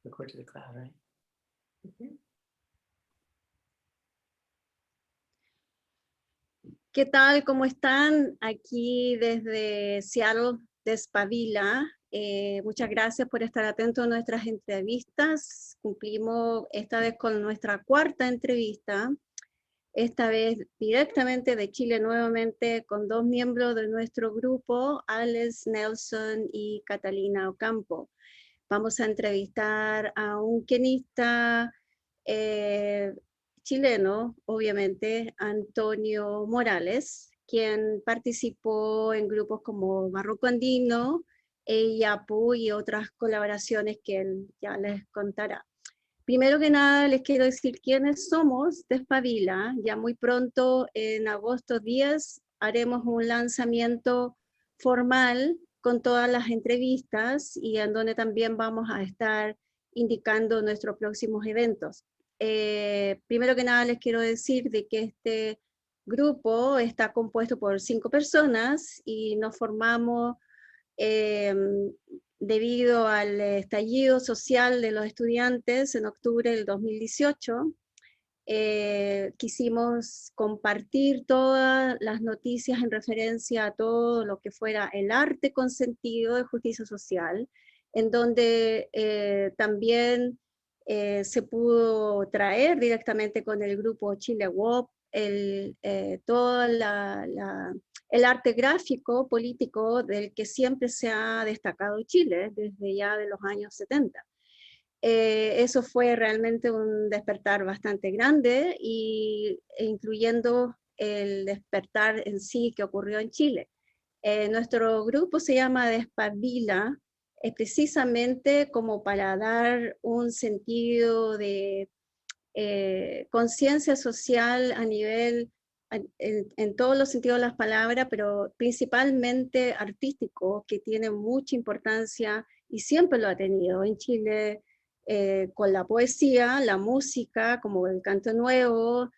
Record to the cloud, right? ¿Qué tal? ¿Cómo están? Aquí desde Seattle, Despabila. Muchas gracias por estar atentos a nuestras entrevistas. Cumplimos esta vez con nuestra cuarta entrevista, esta vez directamente de Chile nuevamente, con dos miembros de nuestro grupo, Alex Nelson y Catalina Ocampo. Vamos a entrevistar a un quenista chileno, obviamente, Antonio Morales, quien participó en grupos como Marroco Andino, Yapu y otras colaboraciones que él ya les contará. Primero que nada, les quiero decir quiénes somos Despabila. Ya muy pronto, en agosto 10, haremos un lanzamiento formal con todas las entrevistas y en donde también vamos a estar indicando nuestros próximos eventos. Primero que nada, les quiero decir de que este grupo está compuesto por 5 personas y nos formamos debido al estallido social de los estudiantes en octubre del 2018, quisimos compartir todas las noticias en referencia a todo lo que fuera el arte con sentido de justicia social, en donde también se pudo traer directamente con el grupo Chile WOP todo el arte gráfico político del que siempre se ha destacado Chile, desde ya de los años 70. Eso fue realmente un despertar bastante grande, incluyendo el despertar en sí que ocurrió en Chile. Nuestro grupo se llama Despabila, precisamente como para dar un sentido de conciencia social a nivel, en todos los sentidos de las palabras, pero principalmente artístico, que tiene mucha importancia y siempre lo ha tenido en Chile, con la poesía, la música, como el canto nuevo,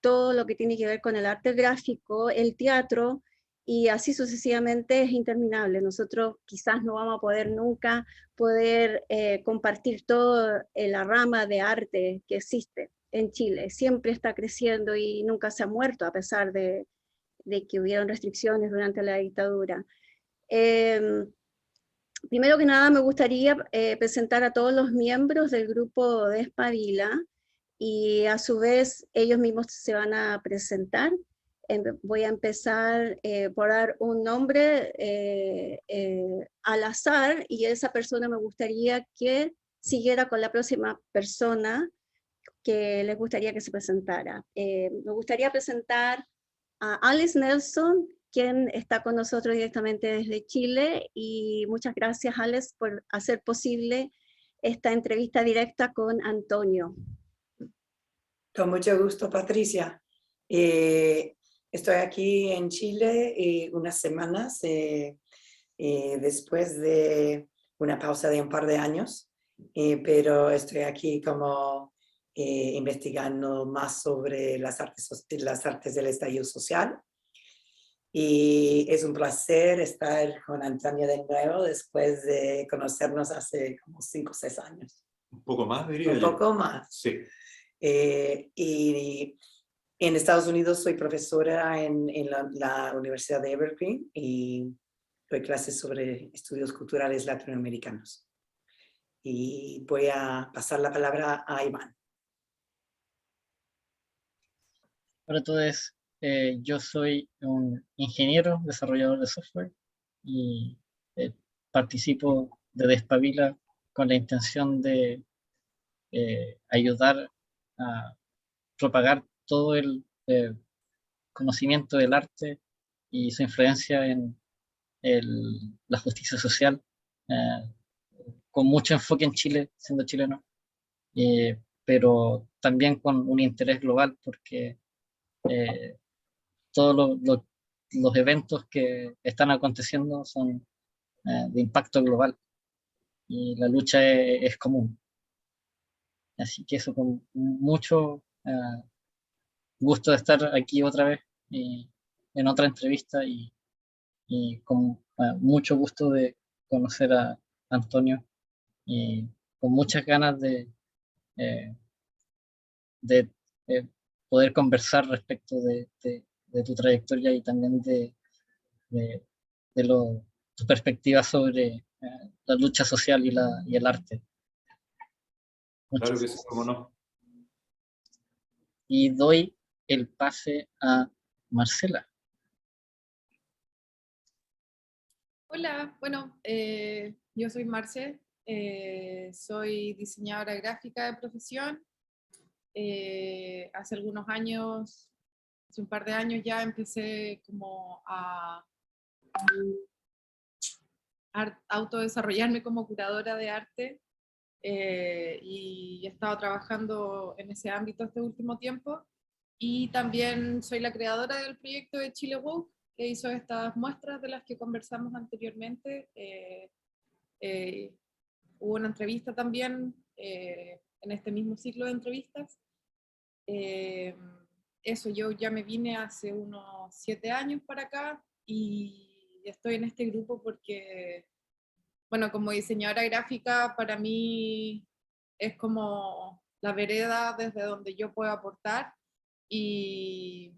todo lo que tiene que ver con el arte gráfico, el teatro, y así sucesivamente es interminable. Nosotros quizás no vamos a poder nunca compartir toda la rama de arte que existe en Chile. Siempre está creciendo y nunca se ha muerto a pesar de que hubieron restricciones durante la dictadura. Primero que nada me gustaría presentar a todos los miembros del grupo Despabila y a su vez ellos mismos se van a presentar. Voy a empezar por dar un nombre al azar y esa persona me gustaría que siguiera con la próxima persona que les gustaría que se presentara. Me gustaría presentar a Alex Nelson, quien está con nosotros directamente desde Chile, y muchas gracias, Alex, por hacer posible esta entrevista directa con Antonio. Con mucho gusto, Patricia. Estoy aquí en Chile unas semanas después de una pausa de un par de años, pero estoy aquí como investigando más sobre las artes del estallido social. Y es un placer estar con Antonio de nuevo después de conocernos hace como 5 o 6 años. Un poco más, diría yo. Un poco más. Sí. Y en Estados Unidos soy profesora en la Universidad de Evergreen y doy clases sobre estudios culturales latinoamericanos. Y voy a pasar la palabra a Iván. Hola a todos, yo soy un ingeniero, desarrollador de software y participo de Despabila con la intención de ayudar a propagar todo el conocimiento del arte y su influencia en la justicia social, con mucho enfoque en Chile, siendo chileno, pero también con un interés global, porque todos los eventos que están aconteciendo son de impacto global y la lucha es común. Así que eso, con mucho gusto de estar aquí otra vez en otra entrevista y con mucho gusto de conocer a Antonio y con muchas ganas eh, de poder conversar respecto de tu trayectoria y también de, tu perspectiva sobre la lucha social y el arte. Muchas Claro que sí, cómo no. Y doy el pase a Marcela. Hola, bueno, yo soy Marce, soy diseñadora gráfica de profesión. Hace algunos años, hace un par de años ya empecé como a autodesarrollarme como curadora de arte y he estado trabajando en ese ámbito este último tiempo. Y también soy la creadora del proyecto de Chile Woke, que hizo estas muestras de las que conversamos anteriormente. Hubo una entrevista también en este mismo ciclo de entrevistas. Eso, yo ya me vine hace unos 7 años para acá y estoy en este grupo porque, bueno, como diseñadora gráfica para mí es como la vereda desde donde yo puedo aportar, y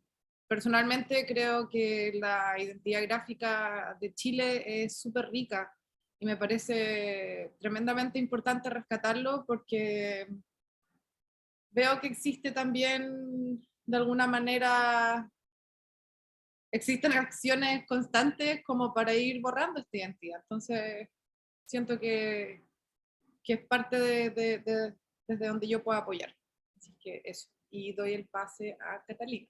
personalmente creo que la identidad gráfica de Chile es súper rica y me parece tremendamente importante rescatarlo porque veo que existe también, de alguna manera, existen acciones constantes como para ir borrando esta identidad. Entonces, siento que es parte desde donde yo puedo apoyar. Así que eso. Y doy el pase a Catalina.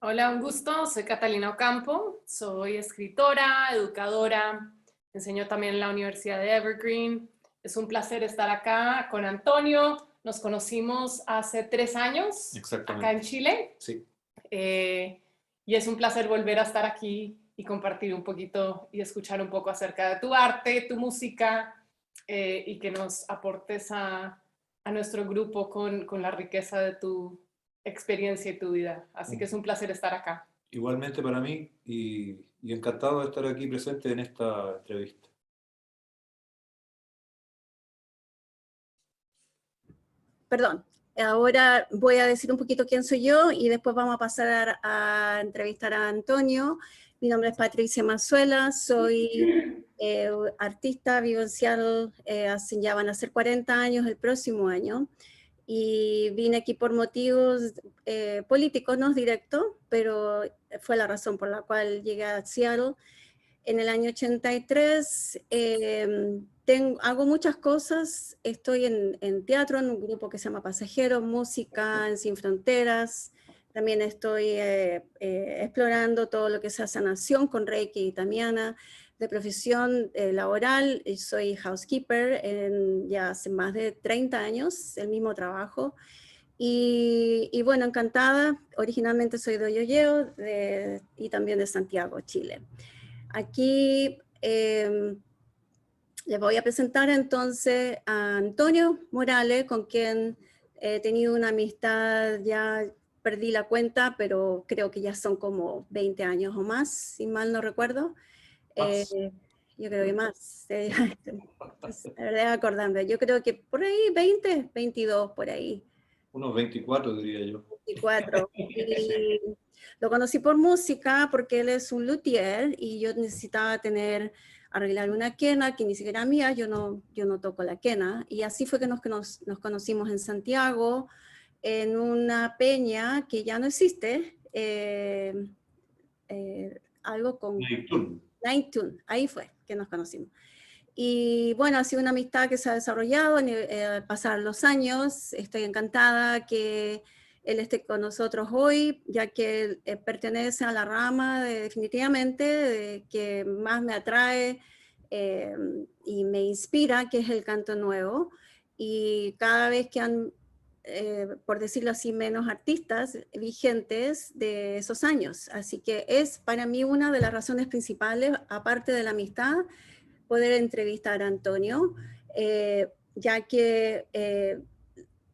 Hola, un gusto. Soy Catalina Ocampo. Soy escritora, educadora. Enseño también en la Universidad de Evergreen. Es un placer estar acá con Antonio. Nos conocimos hace 3 años acá en Chile. Sí. Y es un placer volver a estar aquí y compartir un poquito y escuchar un poco acerca de tu arte, tu música, y que nos aportes a nuestro grupo con la riqueza de tu experiencia y tu vida. Así que es un placer estar acá. Igualmente para mí y encantado de estar aquí presente en esta entrevista. Perdón, ahora voy a decir un poquito quién soy yo y después vamos a pasar a entrevistar a Antonio. Mi nombre es Patricia Mazuela, soy artista, vivo en Seattle, ya van a ser 40 años el próximo año, y vine aquí por motivos políticos, no directo, pero fue la razón por la cual llegué a Seattle. En el año 83 hago muchas cosas, estoy en teatro, en un grupo que se llama Pasajeros, música en Sin Fronteras, también estoy explorando todo lo que es sanación con Reiki y Tamiana. De profesión laboral, soy housekeeper ya hace más de 30 años, el mismo trabajo. Y bueno, encantada, originalmente soy de Oyoyeo y también de Santiago, Chile. Aquí les voy a presentar entonces a Antonio Morales, con quien he tenido una amistad, ya perdí la cuenta, pero creo que ya son como 20 años o más, si mal no recuerdo. Yo creo que más. La verdad, acordando, yo creo que por ahí 20, 22 por ahí. Unos 24 diría yo. 24. Y lo conocí por música porque él es un luthier y yo necesitaba arreglar una quena que ni siquiera era mía, yo no toco la quena. Y así fue que nos conocimos en Santiago, en una peña que ya no existe, algo con Night Tune, ahí fue que nos conocimos. Y bueno, ha sido una amistad que se ha desarrollado al pasar los años. Estoy encantada que él esté con nosotros hoy, ya que él pertenece a la rama definitivamente que más me atrae y me inspira, que es el canto nuevo. Y cada vez que han, por decirlo así, menos artistas vigentes de esos años. Así que es para mí una de las razones principales, aparte de la amistad, poder entrevistar a Antonio, ya que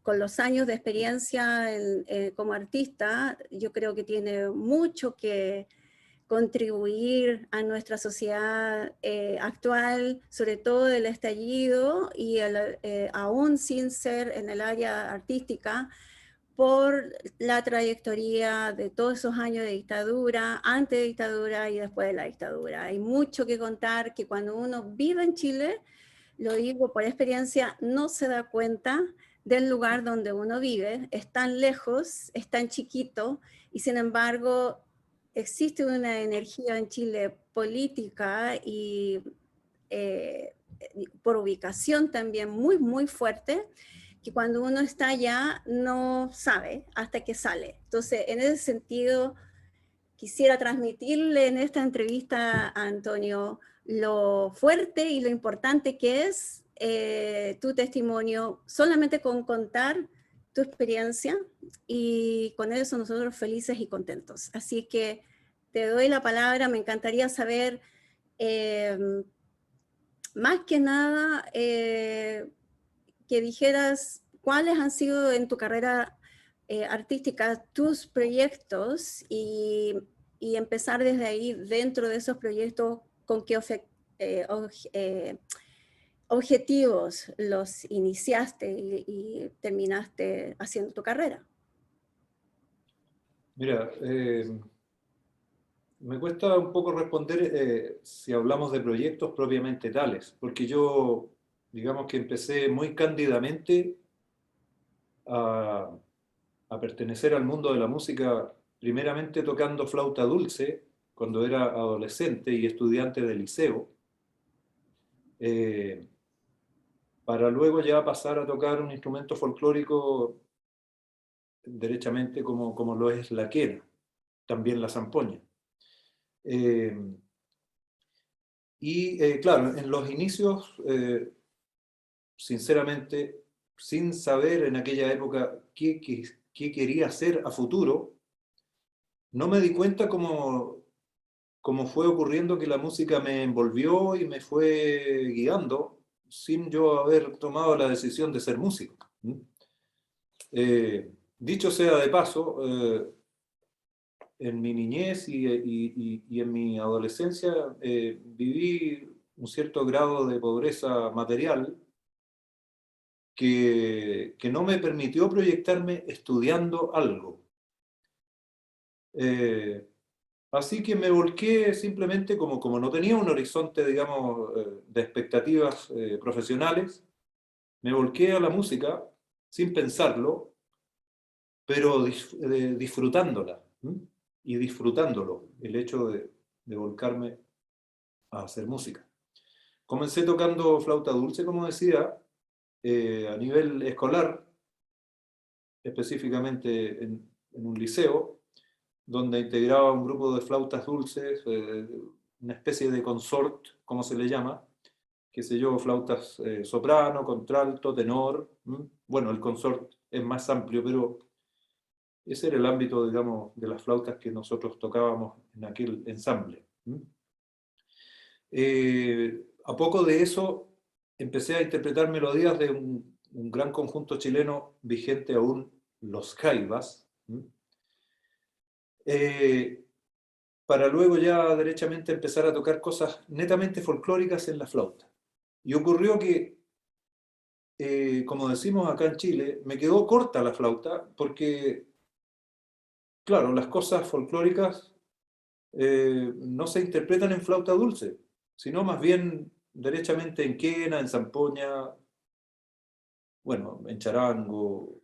con los años de experiencia como artista, yo creo que tiene mucho que contribuir a nuestra sociedad actual, sobre todo del estallido y aún sin ser en el área artística, por la trayectoria de todos esos años de dictadura, antes de dictadura y después de la dictadura. Hay mucho que contar, que cuando uno vive en Chile, lo digo por experiencia, no se da cuenta del lugar donde uno vive, es tan lejos, es tan chiquito, y sin embargo existe una energía en Chile política y por ubicación también muy, muy fuerte, que cuando uno está allá no sabe hasta que sale. Entonces, en ese sentido, quisiera transmitirle en esta entrevista a Antonio lo fuerte y lo importante que es tu testimonio, solamente con contar tu experiencia, y con eso nosotros felices y contentos. Así que te doy la palabra, me encantaría saber más que nada que dijeras cuáles han sido en tu carrera artística tus proyectos y empezar desde ahí, dentro de esos proyectos, con qué objetivos los iniciaste y terminaste haciendo tu carrera. Mira, me cuesta un poco responder si hablamos de proyectos propiamente tales, porque yo, digamos que empecé muy cándidamente a pertenecer al mundo de la música, primeramente tocando flauta dulce, cuando era adolescente y estudiante de liceo, para luego ya pasar a tocar un instrumento folclórico derechamente como lo es la quena, también la zampoña. Claro, en los inicios, sinceramente, sin saber en aquella época qué quería hacer a futuro, no me di cuenta cómo fue ocurriendo que la música me envolvió y me fue guiando sin yo haber tomado la decisión de ser músico. Dicho sea de paso, en mi niñez y en mi adolescencia viví un cierto grado de pobreza material que no me permitió proyectarme estudiando algo. Así que me volqué simplemente como no tenía un horizonte, digamos, de expectativas profesionales, me volqué a la música sin pensarlo, pero disfrutándola. Y disfrutándolo, el hecho de volcarme a hacer música. Comencé tocando flauta dulce, como decía, a nivel escolar, específicamente en un liceo, donde integraba un grupo de flautas dulces, una especie de consort, como se le llama, qué sé yo, flautas soprano, contralto, tenor. Bueno, el consort es más amplio, pero ese era el ámbito, digamos, de las flautas que nosotros tocábamos en aquel ensamble. A poco de eso empecé a interpretar melodías de un gran conjunto chileno vigente aún, Los Jaivas, para luego ya derechamente empezar a tocar cosas netamente folclóricas en la flauta. Y ocurrió que, como decimos acá en Chile, me quedó corta la flauta porque, claro, las cosas folclóricas no se interpretan en flauta dulce, sino más bien derechamente en quena, en zampoña, bueno, en charango,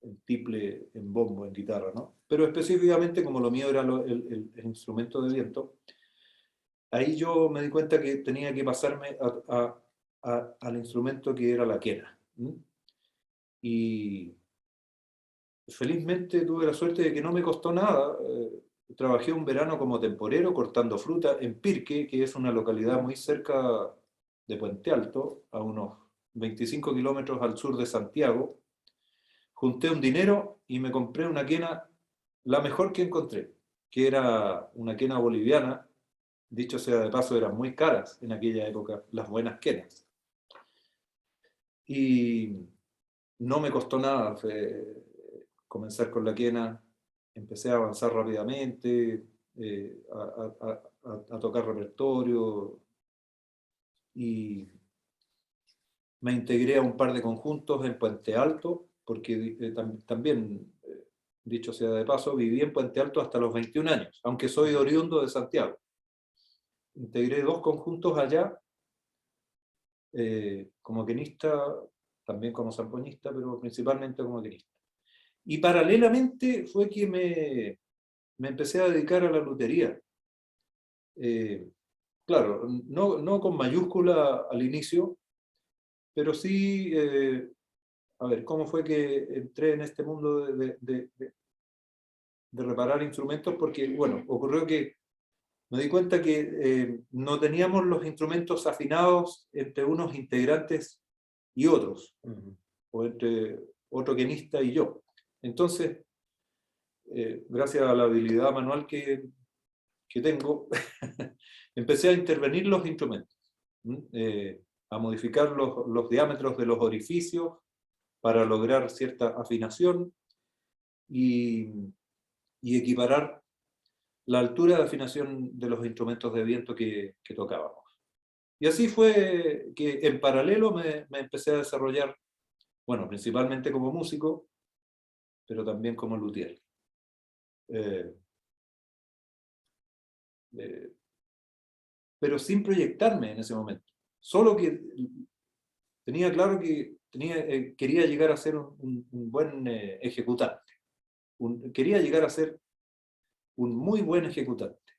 en tiple, en bombo, en guitarra, ¿no? Pero específicamente, como lo mío era el instrumento de viento, ahí yo me di cuenta que tenía que pasarme al instrumento que era la quena. Y felizmente tuve la suerte de que no me costó nada. Trabajé un verano como temporero cortando fruta en Pirque, que es una localidad muy cerca de Puente Alto, a unos 25 kilómetros al sur de Santiago. Junté un dinero y me compré una quena, la mejor que encontré, que era una quena boliviana. Dicho sea de paso, eran muy caras en aquella época las buenas quenas. Y no me costó nada comenzar con la quena, empecé a avanzar rápidamente, a tocar repertorio, y me integré a un par de conjuntos en Puente Alto, porque también, dicho sea de paso, viví en Puente Alto hasta los 21 años, aunque soy oriundo de Santiago. Integré 2 conjuntos allá, como quenista, también como zampoñista, pero principalmente como quenista. Y paralelamente fue que me empecé a dedicar a la lutería. Claro, no con mayúscula al inicio, pero sí, a ver, ¿cómo fue que entré en este mundo de reparar instrumentos? Porque, bueno, ocurrió que me di cuenta que no teníamos los instrumentos afinados entre unos integrantes y otros, o entre otro quenista y yo. Entonces, gracias a la habilidad manual que tengo, empecé a intervenir los instrumentos, a modificar los diámetros de los orificios para lograr cierta afinación y equiparar la altura de afinación de los instrumentos de viento que tocábamos. Y así fue que en paralelo me empecé a desarrollar, bueno, principalmente como músico, pero también como luthier. Pero sin proyectarme en ese momento. Solo que tenía claro que quería llegar a ser un buen ejecutante. Quería llegar a ser un muy buen ejecutante.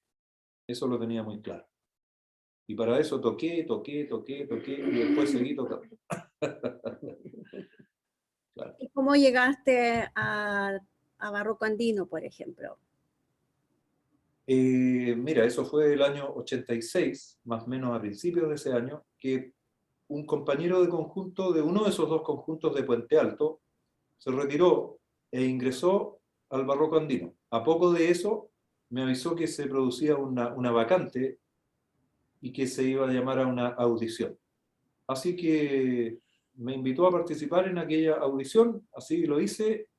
Eso lo tenía muy claro. Y para eso toqué, y después seguí tocando. Claro. ¿Y cómo llegaste a barroco andino, por ejemplo? Mira, eso fue el año 86, más o menos a principios de ese año, que un compañero de conjunto de uno de esos 2 conjuntos de Puente Alto se retiró e ingresó al barroco andino. A poco de eso me avisó que se producía una vacante y que se iba a llamar a una audición. Así que me invitó a participar en aquella audición, así lo hice,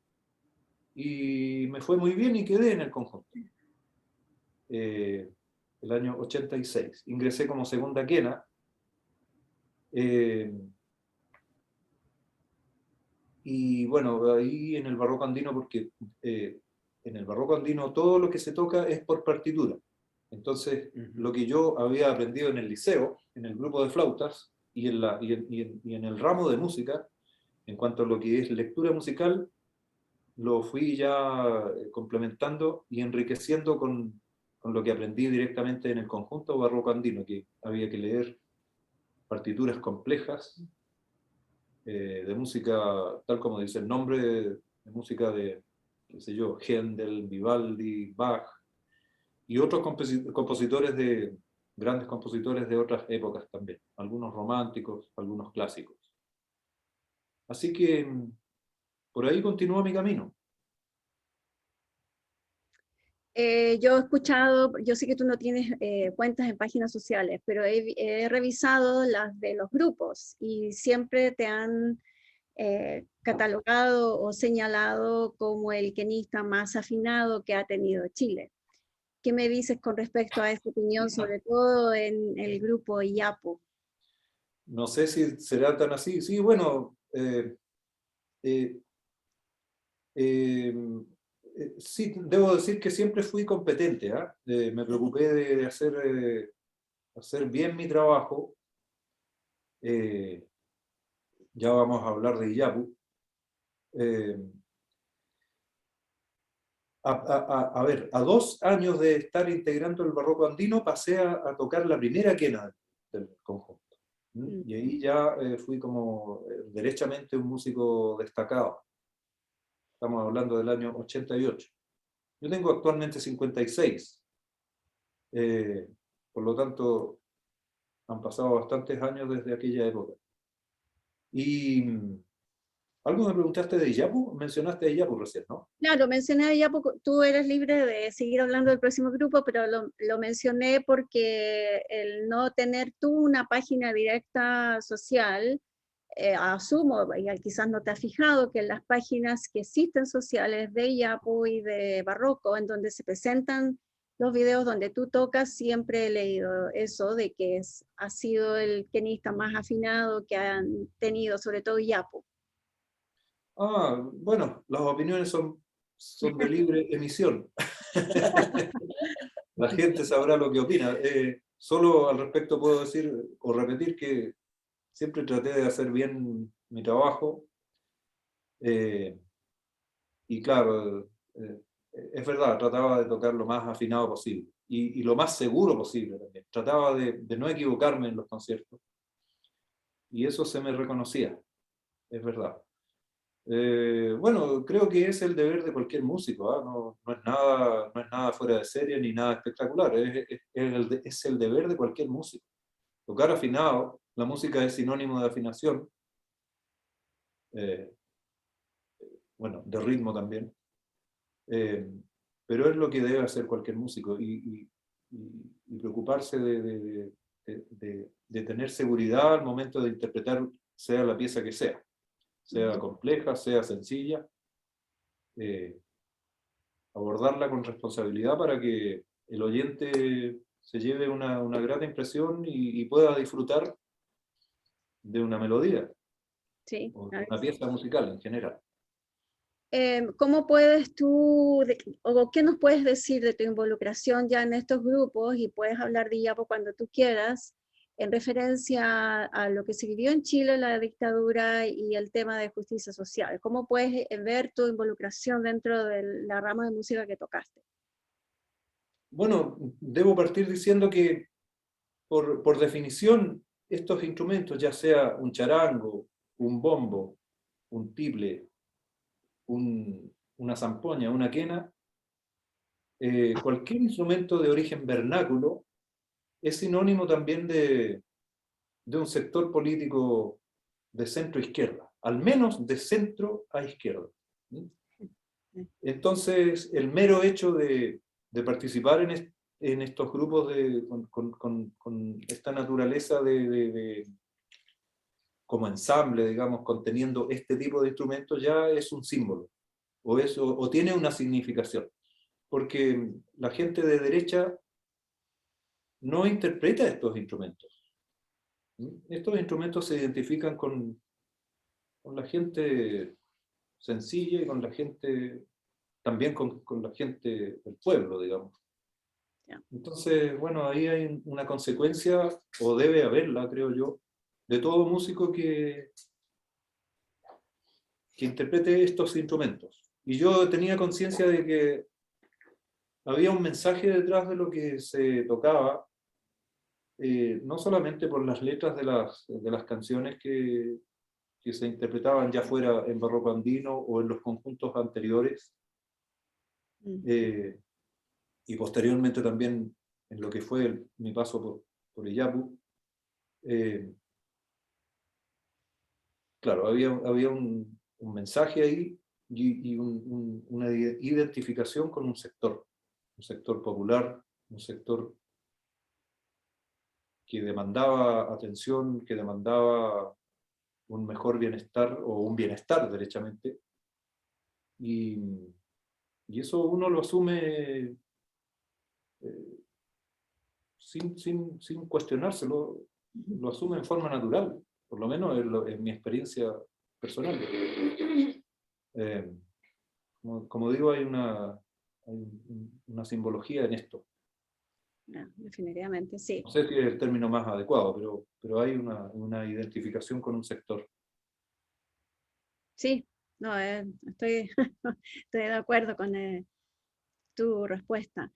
y me fue muy bien y quedé en el conjunto. El año 86. Ingresé como segunda quena. Y bueno, ahí en el barroco andino, porque en el barroco andino todo lo que se toca es por partitura. Entonces, lo que yo había aprendido en el liceo, en el grupo de flautas, y en el ramo de música, en cuanto a lo que es lectura musical, lo fui ya complementando y enriqueciendo con lo que aprendí directamente en el conjunto barroco andino, que había que leer partituras complejas, de música, tal como dice el nombre, de música de, qué sé yo, Händel, Vivaldi, Bach, y otros compositores grandes compositores de otras épocas también, algunos románticos, algunos clásicos. Así que por ahí continúa mi camino. Yo he escuchado, yo sé que tú no tienes cuentas en páginas sociales, pero he revisado las de los grupos y siempre te han catalogado o señalado como el quenista más afinado que ha tenido Chile. ¿Qué me dices con respecto a esta opinión, sobre todo en el grupo IAPO? No sé si será tan así. Sí, bueno, sí, debo decir que siempre fui competente, ¿eh? Me preocupé de hacer bien mi trabajo. Ya vamos a hablar de IAPU. A ver, a 2 años de estar integrando el barroco andino, pasé a tocar la primera quena del conjunto. Y ahí ya fui como derechamente un músico destacado. Estamos hablando del año 88. Yo tengo actualmente 56. Por lo tanto, han pasado bastantes años desde aquella época. Y algo me preguntaste de IAPU, mencionaste a IAPU recién, ¿no? Claro, mencioné a IAPO, tú eres libre de seguir hablando del próximo grupo, pero lo mencioné porque el no tener tú una página directa social, asumo, y quizás no te has fijado, que en las páginas que existen sociales de IAPU y de Barroco, en donde se presentan los videos donde tú tocas, siempre he leído eso, de que ha sido el pianista más afinado que han tenido, sobre todo Yapo. Bueno, las opiniones son de libre emisión. La gente sabrá lo que opina. Solo al respecto puedo decir o repetir que siempre traté de hacer bien mi trabajo. Y claro, es verdad, trataba de tocar lo más afinado posible y lo más seguro posible también. Trataba de no equivocarme en los conciertos. Y eso se me reconocía, es verdad. Bueno, creo que es el deber de cualquier músico, ¿ah? No es nada fuera de serie ni nada espectacular, es el deber de cualquier músico. Tocar afinado, la música es sinónimo de afinación, bueno, de ritmo también, pero es lo que debe hacer cualquier músico y preocuparse de tener seguridad al momento de interpretar, sea la pieza que sea compleja, sea sencilla, abordarla con responsabilidad para que el oyente se lleve una grata impresión y pueda disfrutar de una melodía, Sí, o de una pieza musical en general. ¿cómo puedes tú, o qué nos puedes decir de tu involucración ya en estos grupos, y puedes hablar de Yapo cuando tú quieras, en referencia a lo que se vivió en Chile, la dictadura y el tema de justicia social? ¿Cómo puedes ver tu involucración dentro de la rama de música que tocaste? Bueno, debo partir diciendo que por definición estos instrumentos, ya sea un charango, un bombo, un tiple, una zampoña, una quena, cualquier instrumento de origen vernáculo es sinónimo también de un sector político de centro-izquierda, al menos de centro a izquierda. Entonces, el mero hecho de participar en estos grupos con esta naturaleza como ensamble, digamos, conteniendo este tipo de instrumentos, ya es un símbolo, o tiene una significación. Porque la gente de derecha no interpreta estos instrumentos. Estos instrumentos se identifican con la gente sencilla y con la gente, también con la gente del pueblo, digamos. Entonces, bueno, ahí hay una consecuencia, o debe haberla, creo yo, de todo músico que interprete estos instrumentos. Y yo tenía conciencia de que había un mensaje detrás de lo que se tocaba, no solamente por las letras de las canciones que se interpretaban ya fuera en barroco andino o en los conjuntos anteriores, y posteriormente también en lo que fue mi paso por Iyapu. Claro, había un mensaje ahí y una identificación con un sector popular, un sector que demandaba atención, que demandaba un mejor bienestar, o un bienestar derechamente, y eso uno lo asume sin cuestionárselo, lo asume en forma natural, por lo menos en mi experiencia personal. Como digo, hay una simbología en esto. Definitivamente, sí. No sé si es el término más adecuado, pero hay una identificación con un sector. Sí, no, estoy de acuerdo con tu respuesta.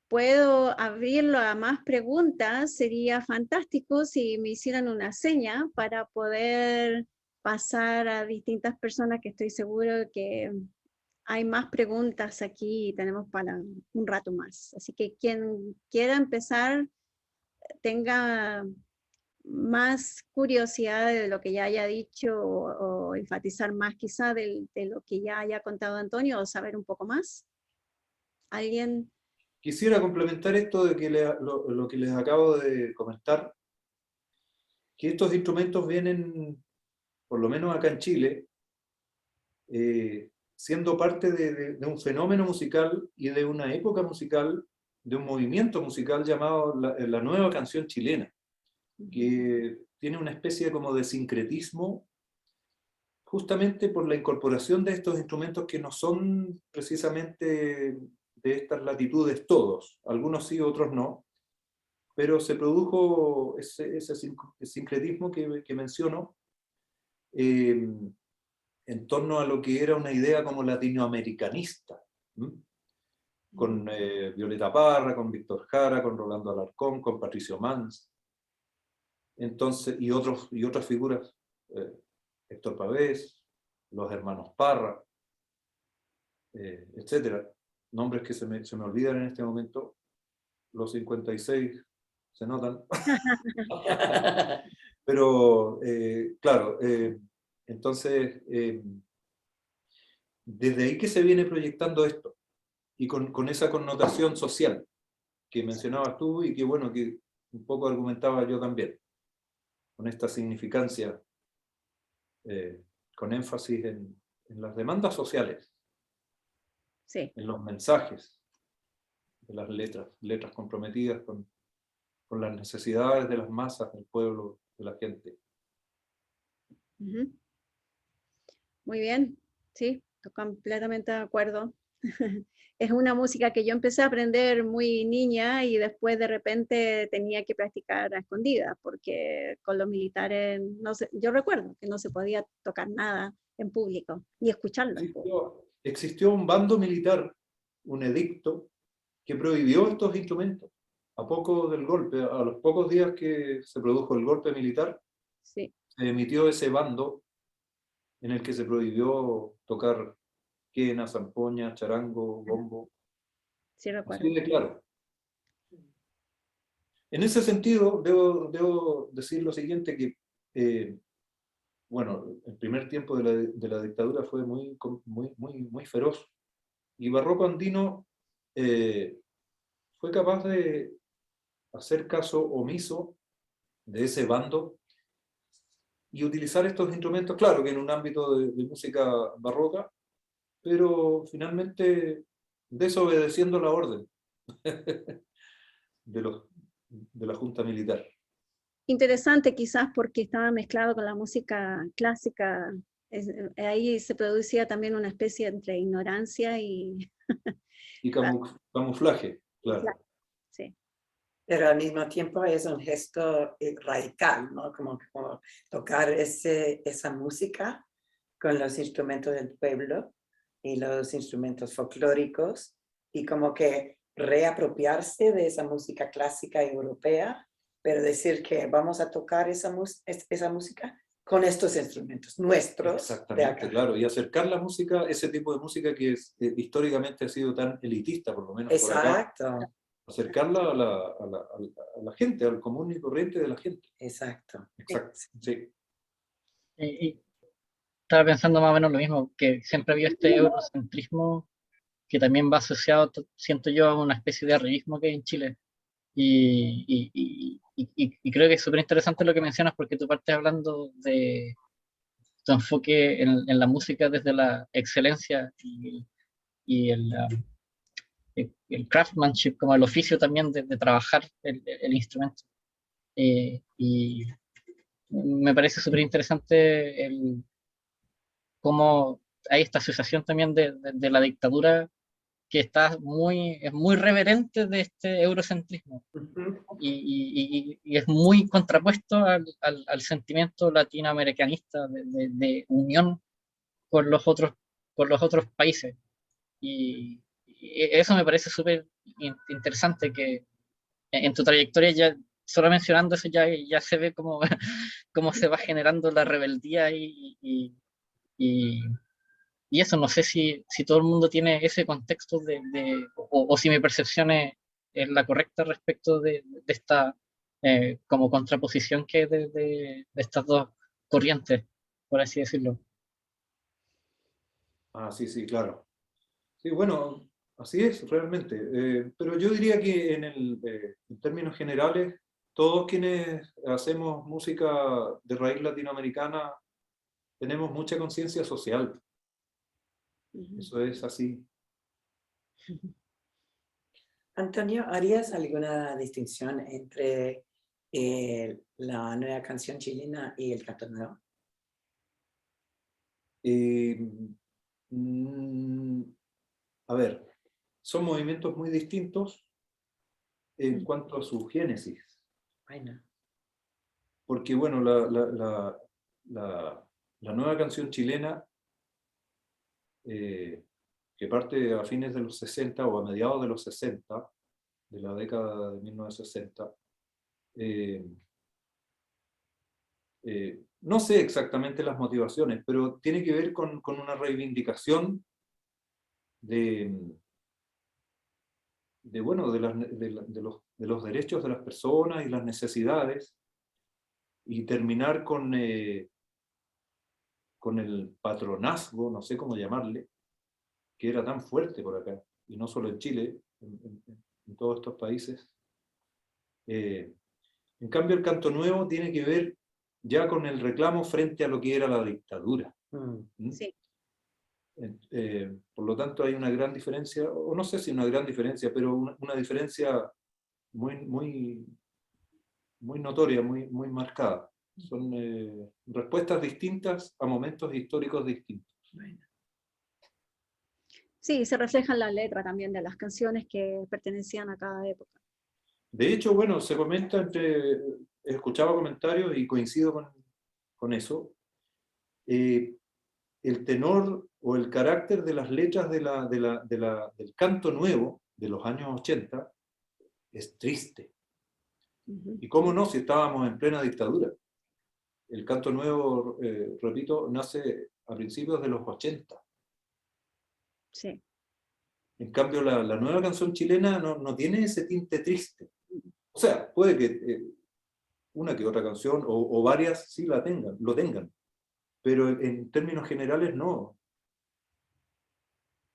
Puedo abrirlo a más preguntas. Sería fantástico si me hicieran una seña para poder pasar a distintas personas, que estoy seguro que hay más preguntas aquí y tenemos para un rato más. Así que quien quiera empezar, tenga más curiosidad de lo que ya haya dicho, o enfatizar más quizá de lo que ya haya contado Antonio, o saber un poco más. ¿Alguien? Quisiera complementar esto de que lo que les acabo de comentar, que estos instrumentos vienen, por lo menos acá en Chile, siendo parte de un fenómeno musical y de una época musical de un movimiento musical llamado la Nueva Canción Chilena, que tiene una especie como de sincretismo justamente por la incorporación de estos instrumentos que no son precisamente de estas latitudes todos, algunos sí, otros no, pero se produjo ese sincretismo que menciono en torno a lo que era una idea como latinoamericanista, con Violeta Parra, con Víctor Jara, con Rolando Alarcón, con Patricio Mans, entonces, y otras figuras, Héctor Pavés, los hermanos Parra, etcétera. Nombres que se me olvidan en este momento, los 56 se notan. Pero, claro, entonces, desde ahí que se viene proyectando esto, y con esa connotación social que mencionabas tú, y que bueno, que un poco argumentaba yo también, con esta significancia, con énfasis en las demandas sociales, Sí. en los mensajes de las letras comprometidas con las necesidades de las masas, del pueblo, de la gente. Ujú. Muy bien, sí, estoy completamente de acuerdo. Es una música que yo empecé a aprender muy niña y después de repente tenía que practicar a escondidas porque con los militares, no sé, yo recuerdo que no se podía tocar nada en público, ni escucharlo en público. Existió un bando militar, un edicto, que prohibió estos instrumentos. A poco del golpe, a los pocos días que se produjo el golpe militar, Sí, se emitió ese bando en el que se prohibió tocar quena, zampoña, charango, bombo. sí recuerdo. Así de claro. En ese sentido, debo decir lo siguiente, que bueno, el primer tiempo de la dictadura fue muy feroz, y Barroco Andino fue capaz de hacer caso omiso de ese bando y utilizar estos instrumentos, claro que en un ámbito de música barroca, pero finalmente desobedeciendo la orden de la Junta Militar. Interesante quizás porque estaba mezclado con la música clásica. Ahí se producía también una especie entre ignorancia y... Y camuflaje, claro. Sí. Pero al mismo tiempo es un gesto radical, ¿no? Como tocar esa música con los instrumentos del pueblo y los instrumentos folclóricos, y como que reapropiarse de esa música clásica europea, pero decir que vamos a tocar esa música con estos instrumentos nuestros. Exactamente, claro, y acercar la música, ese tipo de música que históricamente ha sido tan elitista, por lo menos por acá. Exacto. Acercarla a la gente, al común y corriente de la gente. Exacto. Exacto, sí. Y estaba pensando más o menos lo mismo, que siempre había este eurocentrismo que también va asociado, siento yo, a una especie de arribismo que hay en Chile. Y creo que es súper interesante lo que mencionas, porque tú partes hablando de tu enfoque en la música desde la excelencia y el craftsmanship, como el oficio también de trabajar el instrumento. Y me parece súper interesante cómo hay esta asociación también de la dictadura que es muy reverente de este eurocentrismo y es muy contrapuesto al sentimiento latinoamericanista de unión con los otros países. Y eso me parece súper interesante, que en tu trayectoria ya, solo mencionando eso, ya se ve cómo, cómo se va generando la rebeldía y, y eso, no sé si todo el mundo tiene ese contexto o si mi percepción es la correcta respecto de esta como contraposición que de estas dos corrientes, por así decirlo. Ah, sí, claro. Sí, bueno, así es realmente. Pero yo diría que en términos generales, todos quienes hacemos música de raíz latinoamericana tenemos mucha conciencia social. Eso es así. Antonio, ¿harías alguna distinción entre la nueva canción chilena y el canto nuevo? A ver, son movimientos muy distintos en cuanto a su génesis. Bueno, Porque, bueno, la nueva canción chilena, que parte a fines de los 60 o a mediados de los 60, de la década de 1960, no sé exactamente las motivaciones, pero tiene que ver con una reivindicación bueno, de los derechos de las personas y las necesidades, y terminar con el patronazgo, no sé cómo llamarle, que era tan fuerte por acá, y no solo en Chile, en todos estos países. En cambio, el canto nuevo tiene que ver ya con el reclamo frente a lo que era la dictadura. ¿Mm? Sí. Por lo tanto, hay una gran diferencia, o no sé si una gran diferencia, pero una diferencia muy, muy, muy notoria, muy, muy marcada. Son respuestas distintas a momentos históricos distintos. bueno. Sí, se refleja en la letra también de las canciones que pertenecían a cada época. De hecho, bueno, se comenta escuchaba comentarios y coincido con eso. El tenor o el carácter de las letras del canto nuevo de los años 80 es triste. ¿Y cómo no, si estábamos en plena dictadura? El canto nuevo, repito, nace a principios de los 80. Sí. En cambio, la nueva canción chilena no tiene ese tinte triste. O sea, puede que una que otra canción o varias sí lo tengan, pero en términos generales no.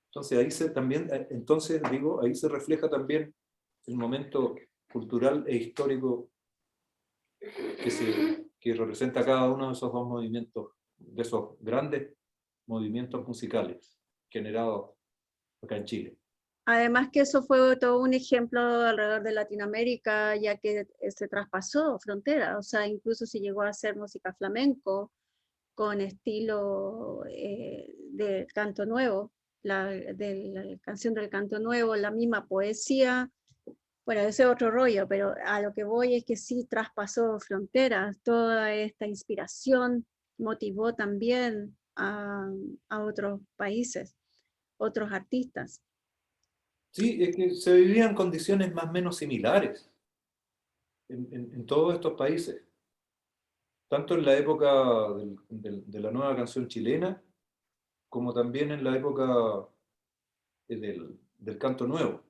Entonces ahí se refleja también el momento cultural e histórico que representa cada uno de esos dos movimientos, de esos grandes movimientos musicales generados acá en Chile. Además que eso fue todo un ejemplo alrededor de Latinoamérica, ya que se traspasó fronteras, o sea, incluso se llegó a hacer música flamenco con estilo de canto nuevo, de la canción del canto nuevo, la misma poesía. Bueno, ese es otro rollo, pero a lo que voy es que sí traspasó fronteras, toda esta inspiración motivó también a otros países, otros artistas. Sí, es que se vivían condiciones más o menos similares en todos estos países, tanto en la época de la nueva canción chilena, como también en la época del canto nuevo,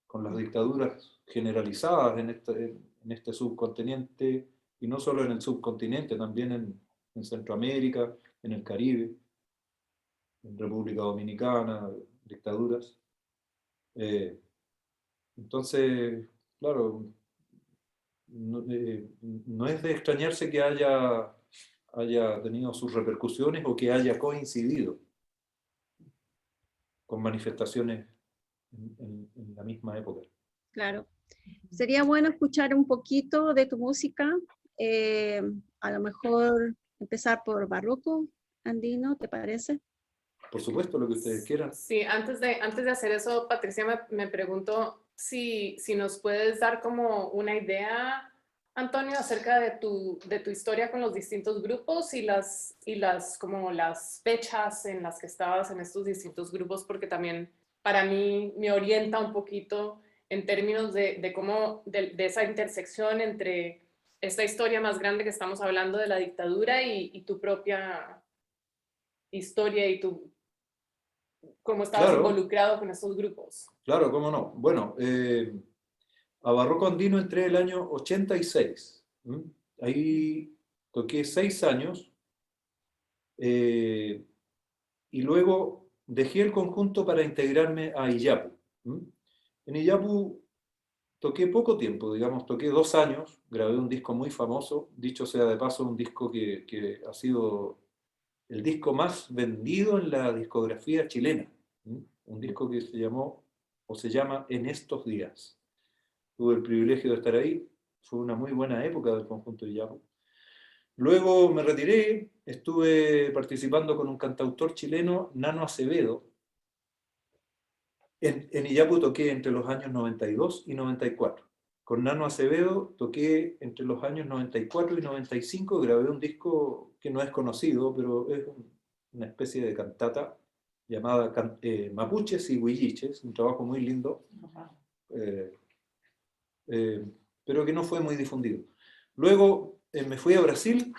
con las dictaduras generalizadas en este subcontinente, y no solo en el subcontinente, también en Centroamérica, en el Caribe, en República Dominicana, dictaduras. Entonces, claro, no es de extrañarse que haya tenido sus repercusiones o que haya coincidido con manifestaciones en la misma época. Claro. Sería bueno escuchar un poquito de tu música, a lo mejor empezar por barroco andino, ¿te parece? Por supuesto, lo que ustedes quieran. Sí, antes de hacer eso, Patricia, me pregunto si nos puedes dar como una idea, Antonio, acerca de tu historia con los distintos grupos y como las fechas en las que estabas en estos distintos grupos, porque también para mí me orienta un poquito en términos de cómo, de esa intersección entre esta historia más grande que estamos hablando de la dictadura y tu propia historia y cómo estabas Claro, involucrado con estos grupos. claro, cómo no. Bueno, a Barroco Andino entré el año 86. Ahí toqué 6 años, y luego dejé el conjunto para integrarme a Iyapu. En Iyapu toqué poco tiempo, digamos, toqué 2 años, grabé un disco muy famoso, dicho sea de paso, un disco que ha sido el disco más vendido en la discografía chilena. Un disco que se llama En estos días. tuve el privilegio de estar ahí, fue una muy buena época del conjunto Iyapu. Luego me retiré, estuve participando con un cantautor chileno, Nano Acevedo. En Iyapu toqué entre los años 92 y 94. Con Nano Acevedo toqué entre los años 94 y 95, grabé un disco que no es conocido, pero es una especie de cantata llamada Mapuches y Huilliches, un trabajo muy lindo, pero que no fue muy difundido. Luego me fui a Brasil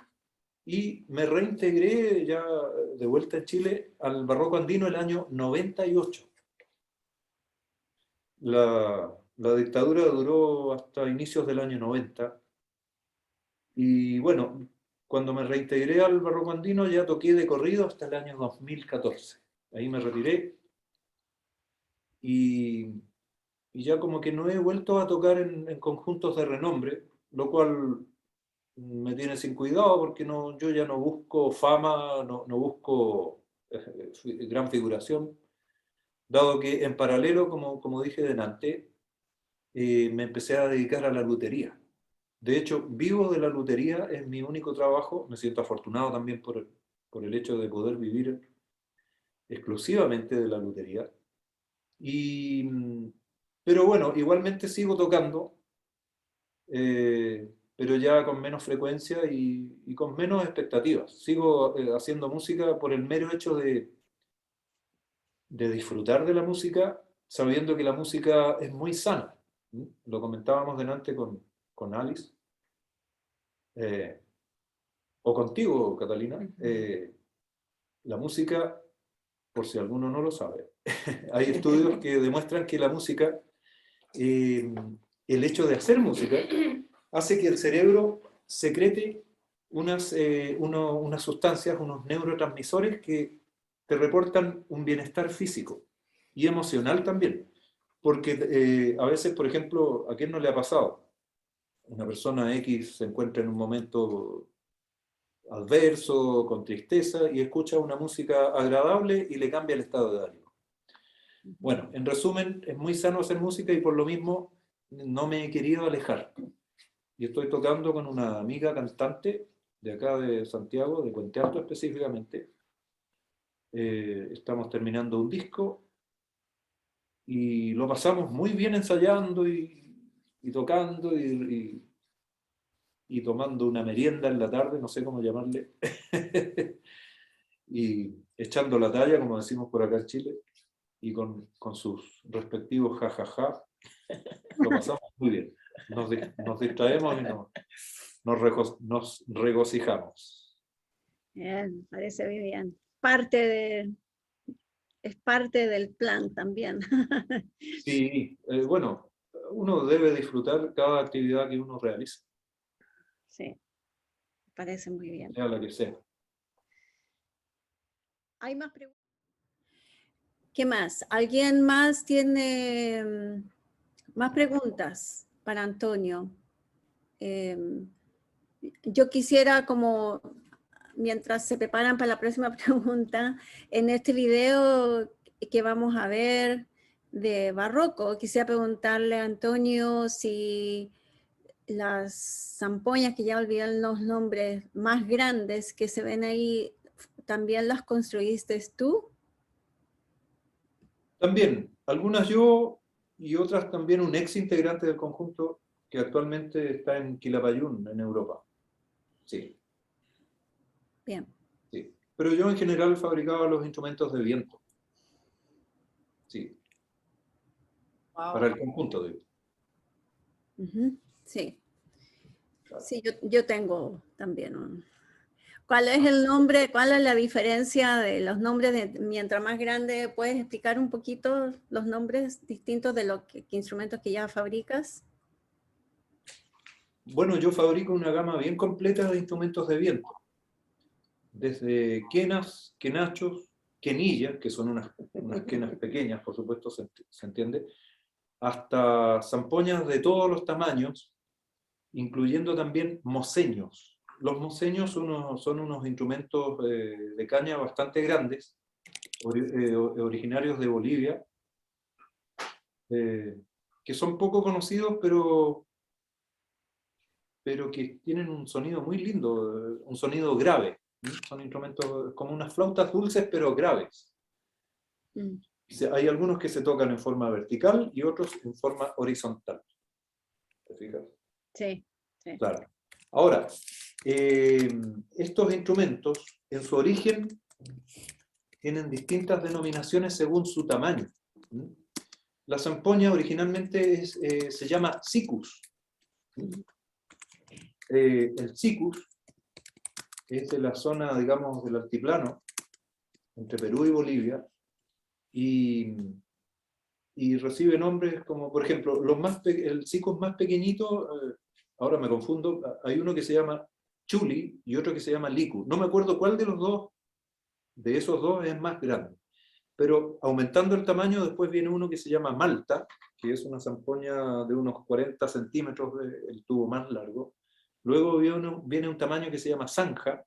y me reintegré ya de vuelta en Chile al barroco andino el año 98. La dictadura duró hasta inicios del año 90 y bueno, cuando me reintegré al barroco andino ya toqué de corrido hasta el año 2014. Ahí me retiré y ya como que no he vuelto a tocar en conjuntos de renombre, lo cual me tiene sin cuidado porque no, yo ya no busco fama, no busco gran figuración, dado que en paralelo, como dije delante, me empecé a dedicar a la lutería. De hecho, vivo de la lutería, es mi único trabajo, me siento afortunado también por el hecho de poder vivir exclusivamente de la lutería. Pero bueno, igualmente sigo tocando, pero ya con menos frecuencia y con menos expectativas. Sigo haciendo música por el mero hecho de disfrutar de la música, sabiendo que la música es muy sana. Lo comentábamos delante con Alice, o contigo, Catalina. La música, por si alguno no lo sabe, hay estudios que demuestran que la música, el hecho de hacer música, hace que el cerebro secrete unas sustancias, unos neurotransmisores que te reportan un bienestar físico y emocional también. Porque a veces, por ejemplo, ¿a quién no le ha pasado? Una persona X se encuentra en un momento adverso, con tristeza, y escucha una música agradable y le cambia el estado de ánimo. Bueno, en resumen, es muy sano hacer música y por lo mismo no me he querido alejar. Y estoy tocando con una amiga cantante de acá de Santiago, de Puente Alto específicamente. Estamos terminando un disco y lo pasamos muy bien ensayando y tocando y tomando una merienda en la tarde, no sé cómo llamarle, y echando la talla, como decimos por acá en Chile, y con sus respectivos jajaja, lo pasamos muy bien. Nos distraemos y nos regocijamos. Bien, parece muy bien. Es parte del plan también. Sí, bueno, uno debe disfrutar cada actividad que uno realiza, Sí, parece muy bien. sea la que sea. ¿Hay más preguntas? ¿Qué más? ¿Alguien más tiene más preguntas para Antonio? Yo quisiera, como mientras se preparan para la próxima pregunta, en este video que vamos a ver de barroco, quisiera preguntarle a Antonio si las zampoñas, que ya olvidé los nombres, más grandes que se ven ahí, ¿también las construiste tú? También, algunas yo y otras también un ex integrante del conjunto que actualmente está en Quilapayún, en Europa. Sí, Bien. sí. Pero yo en general fabricaba los instrumentos de viento. Sí, Wow. para el conjunto, digo. Sí. Claro. Sí, yo tengo también un... ¿Cuál es el nombre, cuál es la diferencia de los nombres de mientras más grande? ¿Puedes explicar un poquito los nombres distintos de los que instrumentos que ya fabricas? Bueno, yo fabrico una gama bien completa de instrumentos de viento. Desde quenas, quenachos, quenillas, que son unas quenas pequeñas, por supuesto, se entiende, hasta zampoñas de todos los tamaños, incluyendo también moceños. Los moceños son unos instrumentos de caña bastante grandes, originarios de Bolivia, que son poco conocidos, pero que tienen un sonido muy lindo, un sonido grave. Son instrumentos como unas flautas dulces, pero graves. Mm. Hay algunos que se tocan en forma vertical y otros en forma horizontal. ¿Te fijas? Sí, sí. Claro. Ahora, estos instrumentos, en su origen, tienen distintas denominaciones según su tamaño. La zampoña originalmente se llama sikus. El sikus es de la zona, digamos, del altiplano, entre Perú y Bolivia, y recibe nombres como, por ejemplo, el sikus más pequeñito, ahora me confundo, hay uno que se llama chuli y otro que se llama liku. No me acuerdo cuál de los dos, de esos dos, es más grande. Pero aumentando el tamaño, después viene uno que se llama malta, que es una zampoña de unos 40 centímetros, el tubo más largo. Luego viene un tamaño que se llama zanja,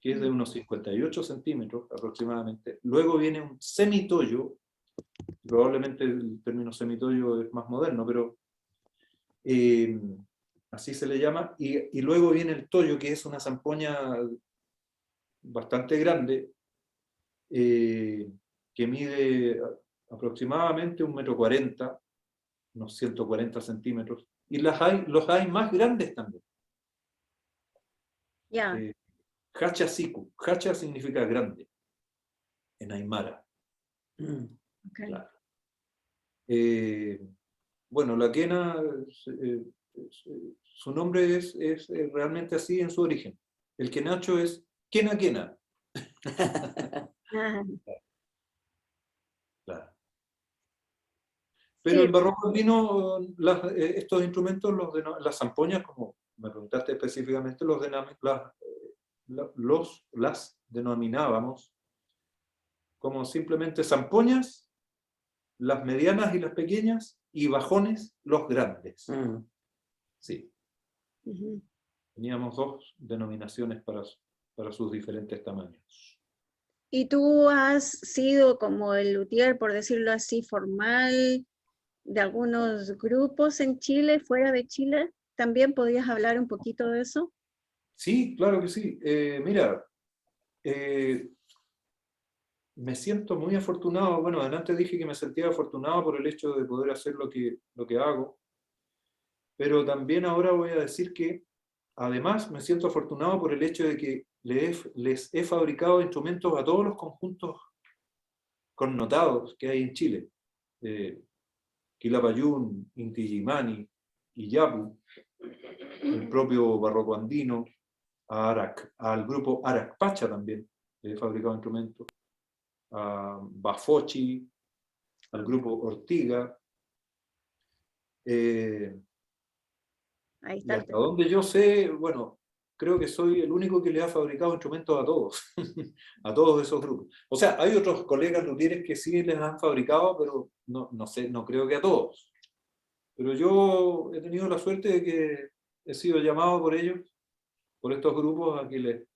que es de unos 58 centímetros aproximadamente. Luego viene un semitoyo, probablemente el término semitoyo es más moderno, pero así se le llama. Y luego viene el toyo, que es una zampoña bastante grande, que mide aproximadamente 1,40 m, unos 140 centímetros. Y los hay más grandes también. Ya. Hacha siku. Hacha significa grande en aymara. Okay. Claro. Bueno, la quena, su nombre es realmente así en su origen. El quenacho es quena quena. Ah, Claro. Pero sí. el barroco andino, estos instrumentos, las zampoñas, como me preguntaste específicamente, las denominábamos como simplemente zampoñas, las medianas y las pequeñas, y bajones, los grandes. Sí, Ujú. teníamos dos denominaciones para sus diferentes tamaños. ¿Y tú has sido como el luthier, por decirlo así, formal de algunos grupos en Chile, fuera de Chile? ¿También podías hablar un poquito de eso? Sí, claro que sí. Mira, me siento muy afortunado. Bueno, adelante dije que me sentía afortunado por el hecho de poder hacer lo que hago, pero también ahora voy a decir que además me siento afortunado por el hecho de que les he fabricado instrumentos a todos los conjuntos connotados que hay en Chile. Quilapayún, Inti Illimani, Iyapu, el propio barroco andino, al grupo Aracpacha también le he fabricado instrumentos, a Bafochi, al grupo Ortiga, Ahí y está el hasta donde yo sé, bueno, creo que soy el único que le ha fabricado instrumentos a todos, a todos esos grupos. O sea, hay otros colegas luthieres que sí les han fabricado, pero no sé, no creo que a todos. Pero yo he tenido la suerte de que he sido llamado por ellos, por estos grupos, a que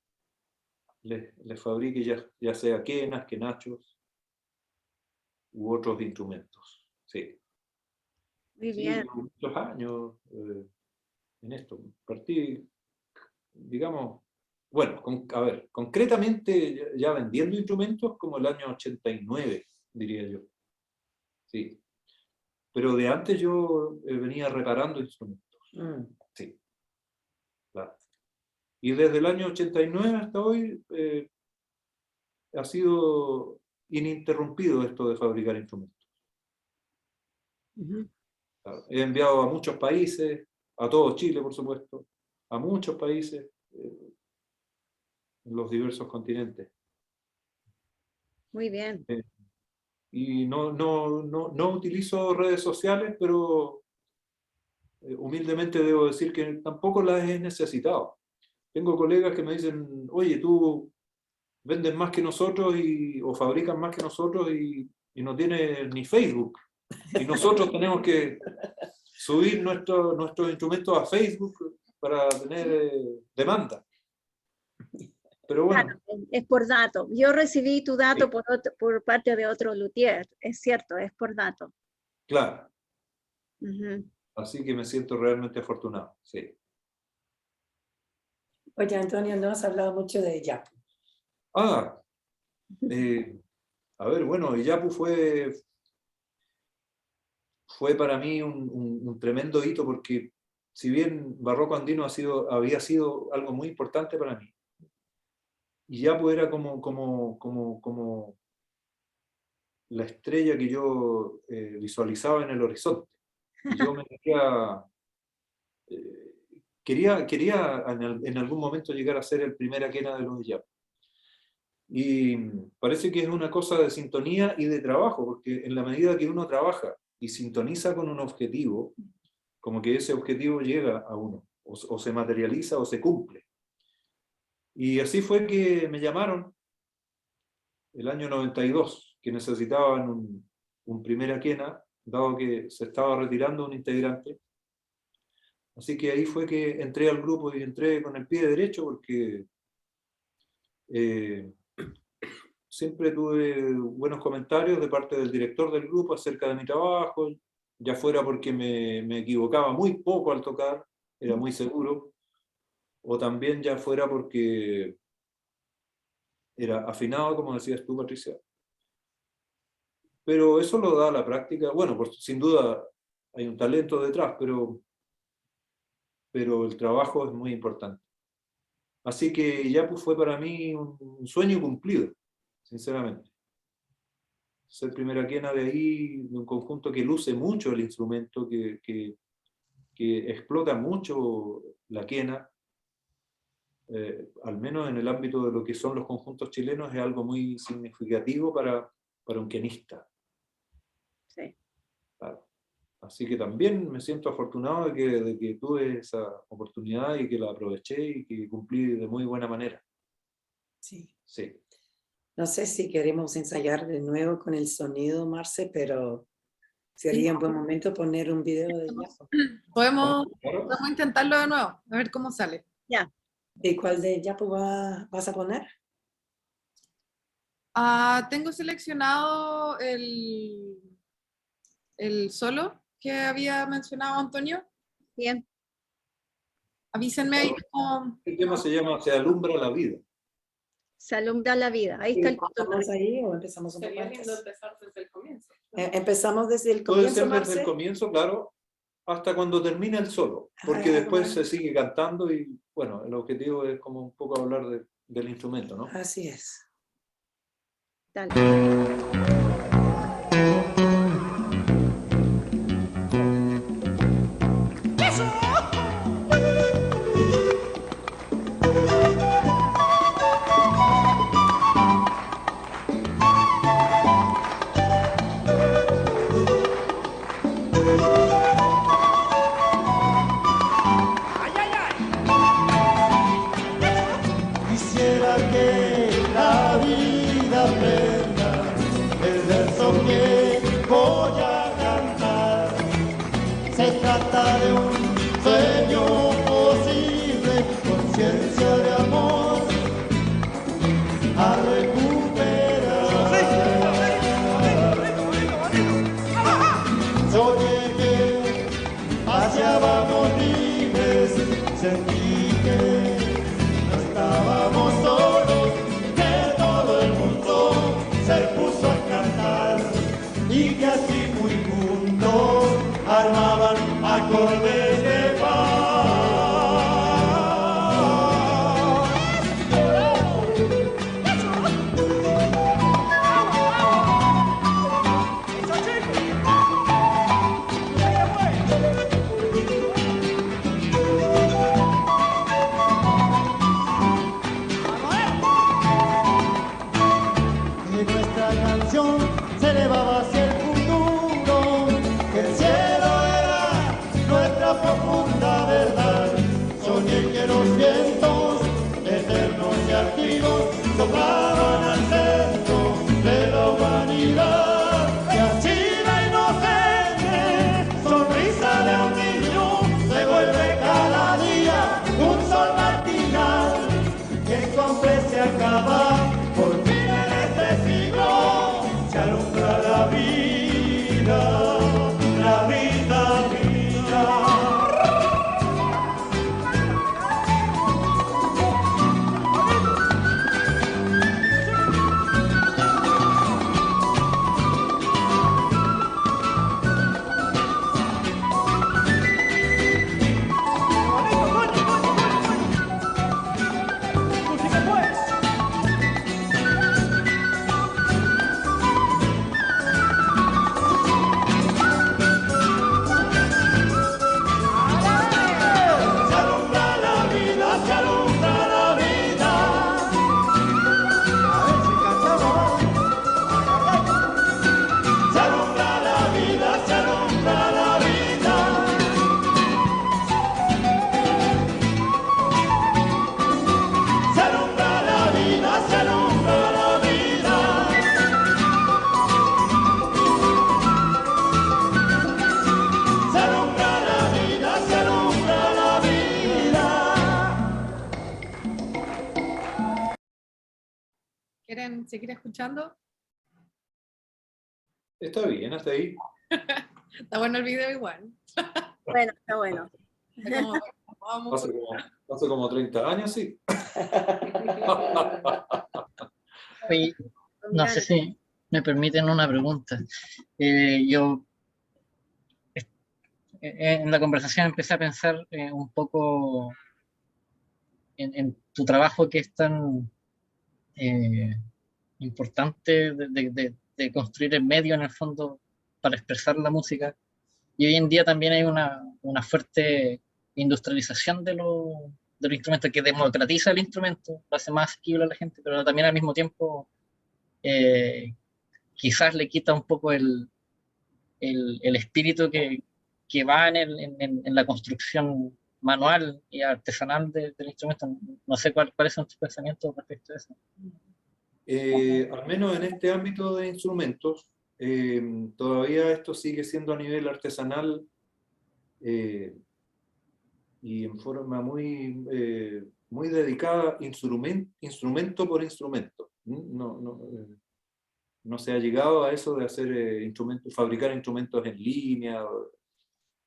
les fabrique ya sea quenas, quenachos u otros instrumentos. Sí, Muy sí, bien. llevo muchos años en esto. Partí, digamos, bueno, a ver, concretamente ya vendiendo instrumentos como el año 89, diría yo. Sí. Pero de antes yo venía reparando instrumentos. Sí, claro. Y desde el año 89 hasta hoy ha sido ininterrumpido esto de fabricar instrumentos. Ujú. Claro. He enviado a muchos países, a todo Chile, por supuesto, a muchos países en los diversos continentes. Muy bien. Y no utilizo redes sociales, pero humildemente debo decir que tampoco las he necesitado. Tengo colegas que me dicen, oye, tú vendes más que nosotros o fabrican más que nosotros y no tienes ni Facebook. Y nosotros tenemos que subir nuestros instrumentos a Facebook para tener demanda. Pero bueno. Claro, es por dato. Yo recibí tu dato Sí, por parte de otro luthier. Es cierto, es por dato. claro. Ujú. Así que me siento realmente afortunado, sí. Oye, Antonio, no has hablado mucho de Yapu. Ah, a ver, bueno, Iyapu fue para mí un tremendo hito porque si bien Barroco Andino había sido algo muy importante para mí, Iyapu era como la estrella que yo visualizaba en el horizonte. Y yo me quería en algún momento llegar a ser el primer Akena de los Iyapu. Y parece que es una cosa de sintonía y de trabajo, porque en la medida que uno trabaja y sintoniza con un objetivo, como que ese objetivo llega a uno, o se materializa o se cumple. Y así fue que me llamaron el año 92, que necesitaban un primer Akena, dado que se estaba retirando un integrante. Así que ahí fue que entré al grupo y entré con el pie derecho porque siempre tuve buenos comentarios de parte del director del grupo acerca de mi trabajo, ya fuera porque me equivocaba muy poco al tocar, era muy seguro, o también ya fuera porque era afinado, como decías tú, Patricia. Pero eso lo da la práctica. Bueno, pues, sin duda hay un talento detrás, pero el trabajo es muy importante. Así que Yapu fue para mí un sueño cumplido, sinceramente. Ser primera quena de ahí, de un conjunto que luce mucho el instrumento, que explota mucho la quena, al menos en el ámbito de lo que son los conjuntos chilenos, es algo muy significativo para un quenista. Sí. Claro. Así que también me siento afortunado de que tuve esa oportunidad y que la aproveché y que cumplí de muy buena manera. Sí. Sí. No sé si queremos ensayar de nuevo con el sonido, Marce, pero sería un buen momento poner un video de Yapu. Podemos Claro. intentarlo de nuevo, a ver cómo sale. Ya. ¿Y cuál de Yapu vas a poner? Tengo seleccionado el solo que había mencionado Antonio. Bien. Avísenme ahí como... El tema se llama Se alumbra la vida. Se alumbra la vida. Ahí está el título. ¿Empezamos ahí o empezamos un poco Sería lindo antes? empezar desde el comienzo. Empezamos desde el Puede comienzo, ser desde el Marce. comienzo, claro, hasta cuando termina el solo, porque después se sigue cantando y, bueno, el objetivo es como un poco hablar del instrumento, ¿no? Así es. Dale. Quisiera que la vida aprenda el verso que voy a cantar. Se trata de un sueño posible, conciencia de amor a recuperar. Soñé que paseábamos libres, sentí que estábamos solos, que todo el mundo se puso a cantar y que así muy juntos armaban acordes de paz. Y nuestra canción se elevaba hacia el futuro, que el cielo era nuestra profunda verdad. Soñé que los vientos eternos y activos soplaban al centro de la humanidad. Y así la inocente sonrisa de un niño se vuelve cada día un sol matinal que su hambre se acaba. Por fin en este siglo se alumbra la vida ¿Quieren seguir escuchando? Está bien, hasta ahí. Está bueno el video igual. Bueno, está bueno. Está como, vamos Hace como 30 años, sí. Oye, no sé si me permiten una pregunta. Yo en la conversación empecé a pensar un poco en tu trabajo, que es tan importante de construir el medio en el fondo para expresar la música. Y hoy en día también hay una fuerte industrialización de los instrumentos, que democratiza el instrumento, lo hace más asequible a la gente, pero también al mismo tiempo quizás le quita un poco el espíritu que va en la construcción manual y artesanal del instrumento. No sé cuáles son tus pensamientos respecto a eso. Al menos en este ámbito de instrumentos, todavía esto sigue siendo a nivel artesanal y en forma muy dedicada, instrumento por instrumento. No se ha llegado a eso de hacer fabricar instrumentos en línea,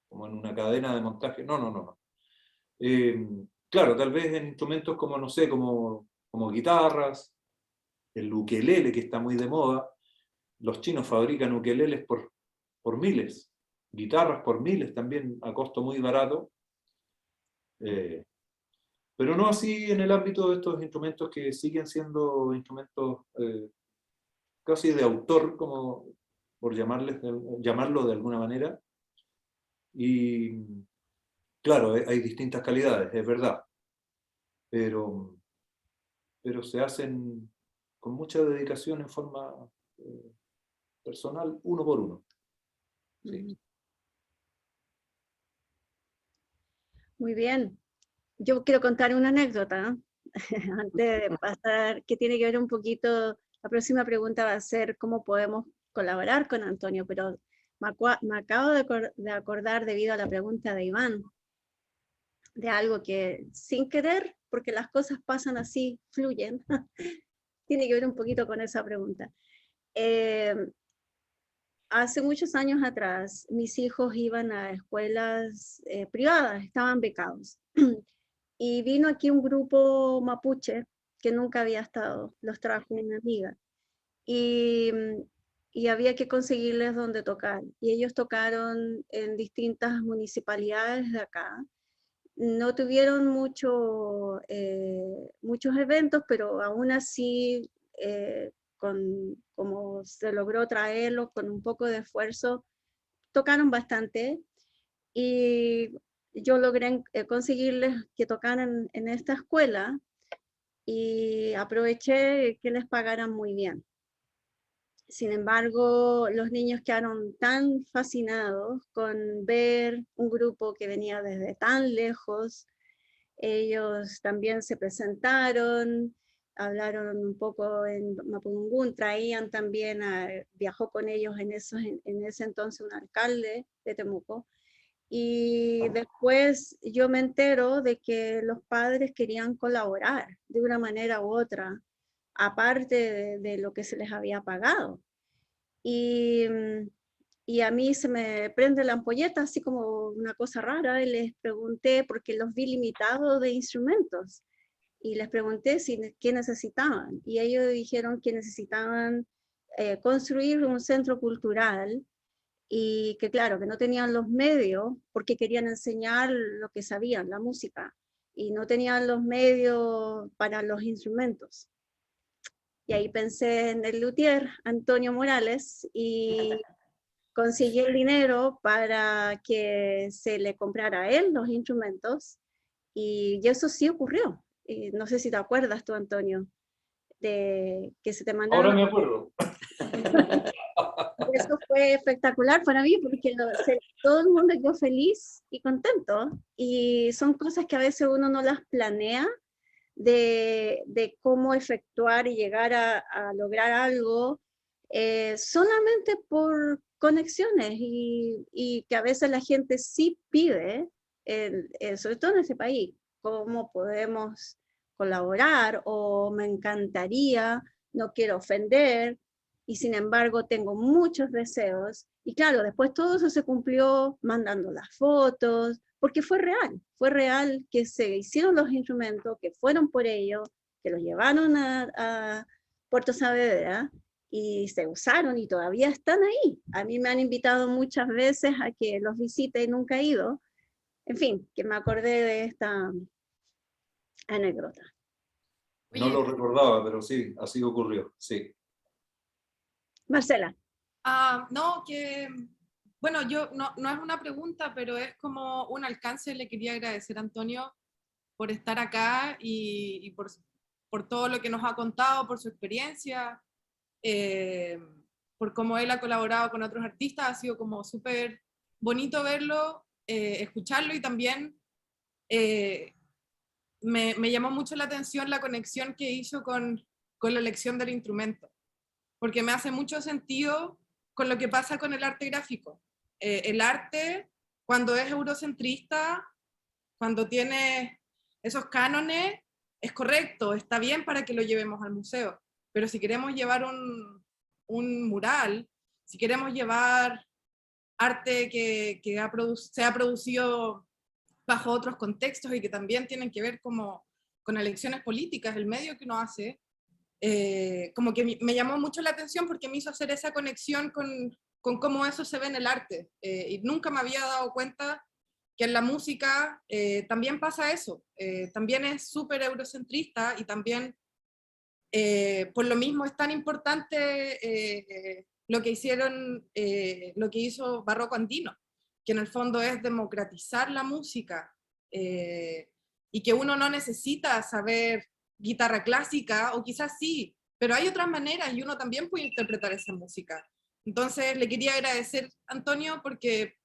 como en una cadena de montaje. No. Claro, tal vez en instrumentos como, no sé, como guitarras, el ukelele, que está muy de moda. Los chinos fabrican ukeleles por miles, guitarras por miles también, a costo muy barato. Pero no así en el ámbito de estos instrumentos que siguen siendo instrumentos casi de autor, como por llamarlo de alguna manera. Y claro, hay distintas calidades, es verdad, pero se hacen con mucha dedicación en forma personal, uno por uno. Sí. Muy bien. Yo quiero contar una anécdota antes de pasar, que tiene que ver un poquito, la próxima pregunta va a ser cómo podemos colaborar con Antonio, pero me acabo de acordar, debido a la pregunta de Iván, de algo que sin querer, porque las cosas pasan así, fluyen, tiene que ver un poquito con esa pregunta. Hace muchos años atrás, mis hijos iban a escuelas privadas, estaban becados. Y vino aquí un grupo mapuche que nunca había estado, los trajo una amiga. Y había que conseguirles donde tocar. Y ellos tocaron en distintas municipalidades de acá. No tuvieron muchos eventos, pero aún así, como se logró traerlos con un poco de esfuerzo, tocaron bastante. Y yo logré conseguirles que tocaran en esta escuela y aproveché que les pagaran muy bien. Sin embargo, los niños quedaron tan fascinados con ver un grupo que venía desde tan lejos. Ellos también se presentaron, hablaron un poco en Mapudungun, traían también, viajó con ellos en ese entonces un alcalde de Temuco. Y después yo me entero de que los padres querían colaborar de una manera u otra, aparte de lo que se les había pagado. Y a mí se me prende la ampolleta, así como una cosa rara, y les pregunté, porque los vi limitados de instrumentos, y les pregunté qué necesitaban. Y ellos dijeron que necesitaban construir un centro cultural, y que claro, que no tenían los medios porque querían enseñar lo que sabían, la música, y no tenían los medios para los instrumentos. Y ahí pensé en el luthier, Antonio Morales, y conseguí el dinero para que se le comprara a él los instrumentos, y eso sí ocurrió. Y no sé si te acuerdas tú, Antonio, de que se te mandaron... Ahora me acuerdo. Eso fue espectacular para mí, porque todo el mundo quedó feliz y contento, y son cosas que a veces uno no las planea, de cómo efectuar y llegar a lograr algo solamente por conexiones, y que a veces la gente sí pide, sobre todo en este país, cómo podemos colaborar, o me encantaría no quiero ofender, y sin embargo tengo muchos deseos. Y claro, después todo eso se cumplió mandando las fotos, porque fue real que se hicieron los instrumentos, que fueron por ellos, que los llevaron a Puerto Saavedra, y se usaron y todavía están ahí. A mí me han invitado muchas veces a que los visite y nunca he ido. En fin, que me acordé de esta anécdota. No Oye, lo recordaba, pero sí, así ocurrió, sí. Marcela. no, bueno, yo no es una pregunta, pero es como un alcance. Le quería agradecer a Antonio por estar acá y por todo lo que nos ha contado, por su experiencia, por cómo él ha colaborado con otros artistas. Ha sido como súper bonito verlo, escucharlo, y también me llamó mucho la atención la conexión que hizo con la elección del instrumento, porque me hace mucho sentido con lo que pasa con el arte gráfico. El arte, cuando es eurocentrista, cuando tiene esos cánones, es correcto, está bien para que lo llevemos al museo, pero si queremos llevar un mural, si queremos llevar arte que se ha producido bajo otros contextos y que también tienen que ver como con elecciones políticas, el medio que uno hace, como que me llamó mucho la atención porque me hizo hacer esa conexión con cómo eso se ve en el arte. Y nunca me había dado cuenta que en la música también pasa eso. También es súper eurocentrista y también por lo mismo es tan importante lo que hicieron, lo que hizo Barroco Andino, que en el fondo es democratizar la música, y que uno no necesita saber guitarra clásica, o quizás sí, pero hay otras maneras y uno también puede interpretar esa música. Entonces le quería agradecer, Antonio, porque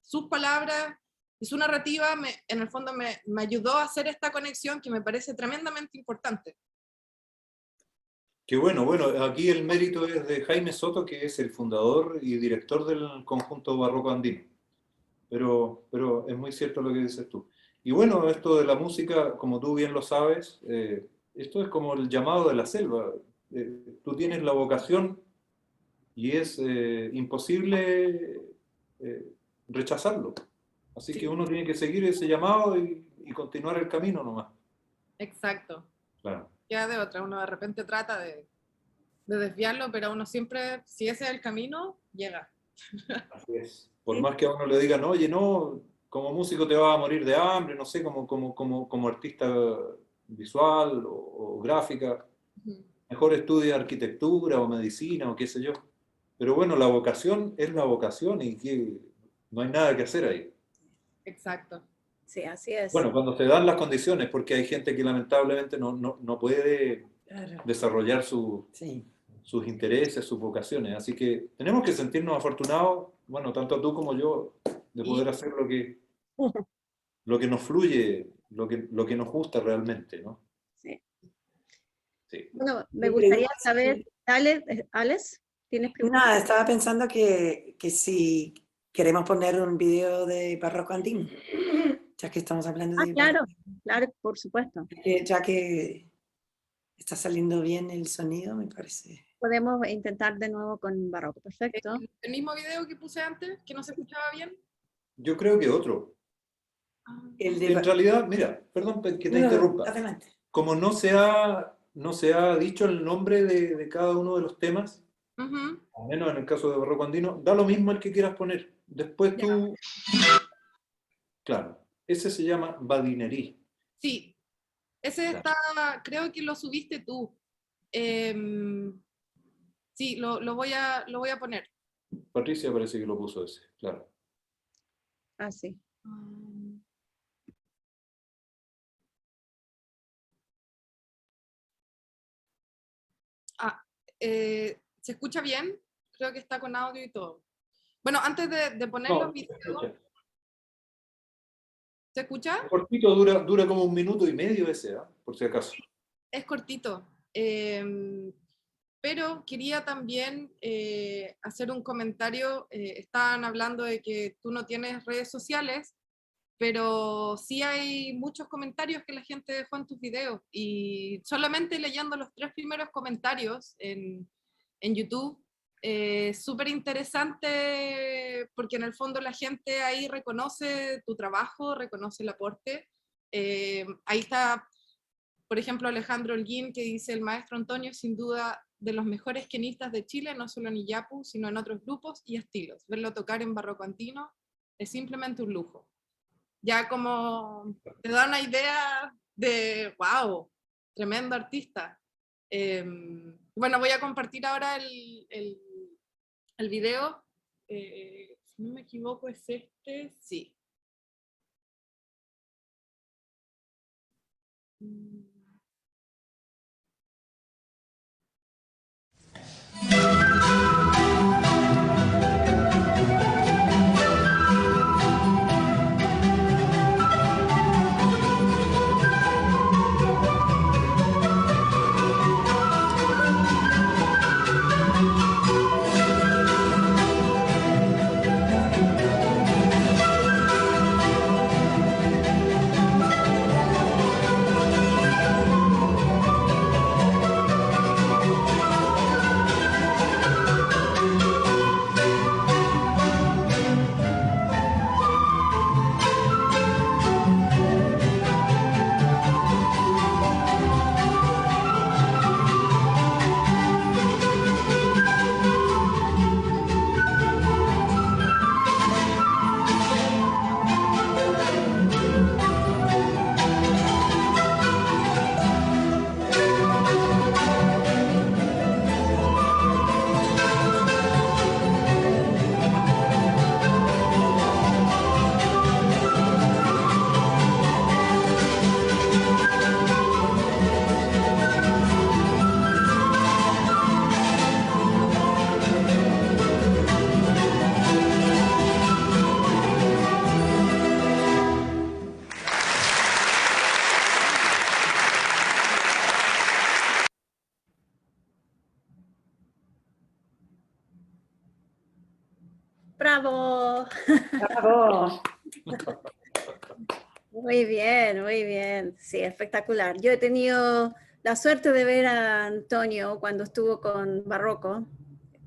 sus palabras y su narrativa en el fondo me ayudó a hacer esta conexión que me parece tremendamente importante. Qué bueno, bueno, aquí el mérito es de Jaime Soto, que es el fundador y director del conjunto Barroco Andino. Pero es muy cierto lo que dices tú. Y bueno, esto de la música, como tú bien lo sabes, esto es como el llamado de la selva. Tú tienes la vocación y es imposible rechazarlo. Así Sí. que uno tiene que seguir ese llamado y continuar el camino nomás. Exacto. Claro. Ya de otra, uno de repente trata de desviarlo, pero uno siempre, si ese es el camino, llega. Así es. Por más que a uno le digan, oye, no, como músico te vas a morir de hambre, no sé, como artista visual o gráfica, Ujú. mejor estudia arquitectura o medicina o qué sé yo. Pero bueno, la vocación es la vocación y que no hay nada que hacer ahí. Exacto. Sí, así es. Bueno, cuando se dan las condiciones, porque hay gente que lamentablemente no puede Claro, desarrollar sí. sus intereses, sus vocaciones. Así que tenemos que sentirnos afortunados, bueno, tanto tú como yo, de poder hacer lo que nos fluye, lo que nos gusta realmente, ¿no? Sí. Sí. Bueno, me Mi gustaría pregunta saber, Alex, ¿tienes preguntas? Nada, estaba pensando que si queremos poner un video de Barroco Andino, ya que estamos hablando de Claro, Barroco, claro, por supuesto. ya que está saliendo bien el sonido, me parece. Podemos intentar de nuevo con Barroco, perfecto. El mismo video que puse antes, que no se escuchaba bien. Yo creo que otro. El de En realidad, mira, perdón que te No, interrumpa. adelante. Como no se ha dicho el nombre de cada uno de los temas, Ujú. al menos en el caso de Barroco Andino, da lo mismo el que quieras poner. Después Ya. tú, claro, ese se llama Badinerí. Sí, ese Claro. está, creo que lo subiste tú. Sí, lo voy a poner. Patricia parece que lo puso ese, claro. Ah, sí. Um, Ah, ¿se escucha bien? Creo que está con audio y todo. Bueno, antes de poner No, los videos, ¿se escucha? cortito, dura como 1 minuto y medio ese, ¿ah? Por si acaso. Es cortito. Pero quería también hacer un comentario. Estaban hablando de que tú no tienes redes sociales, pero sí hay muchos comentarios que la gente dejó en tus videos, y solamente leyendo los 3 primeros comentarios en YouTube, súper interesante, porque en el fondo la gente ahí reconoce tu trabajo, reconoce el aporte. Ahí está, por ejemplo, Alejandro Holguín, que dice: el maestro Antonio sin duda de los mejores quenistas de Chile, no solo en Iyapu, sino en otros grupos y estilos. Verlo tocar en barroco andino es simplemente un lujo. Ya como te da una idea de, wow, tremendo artista. Bueno, voy a compartir ahora el video. Si no me equivoco, es este. Sí. ¡Bravo! ¡Bravo! Muy bien, muy bien. Sí, espectacular. Yo he tenido la suerte de ver a Antonio cuando estuvo con Barroco.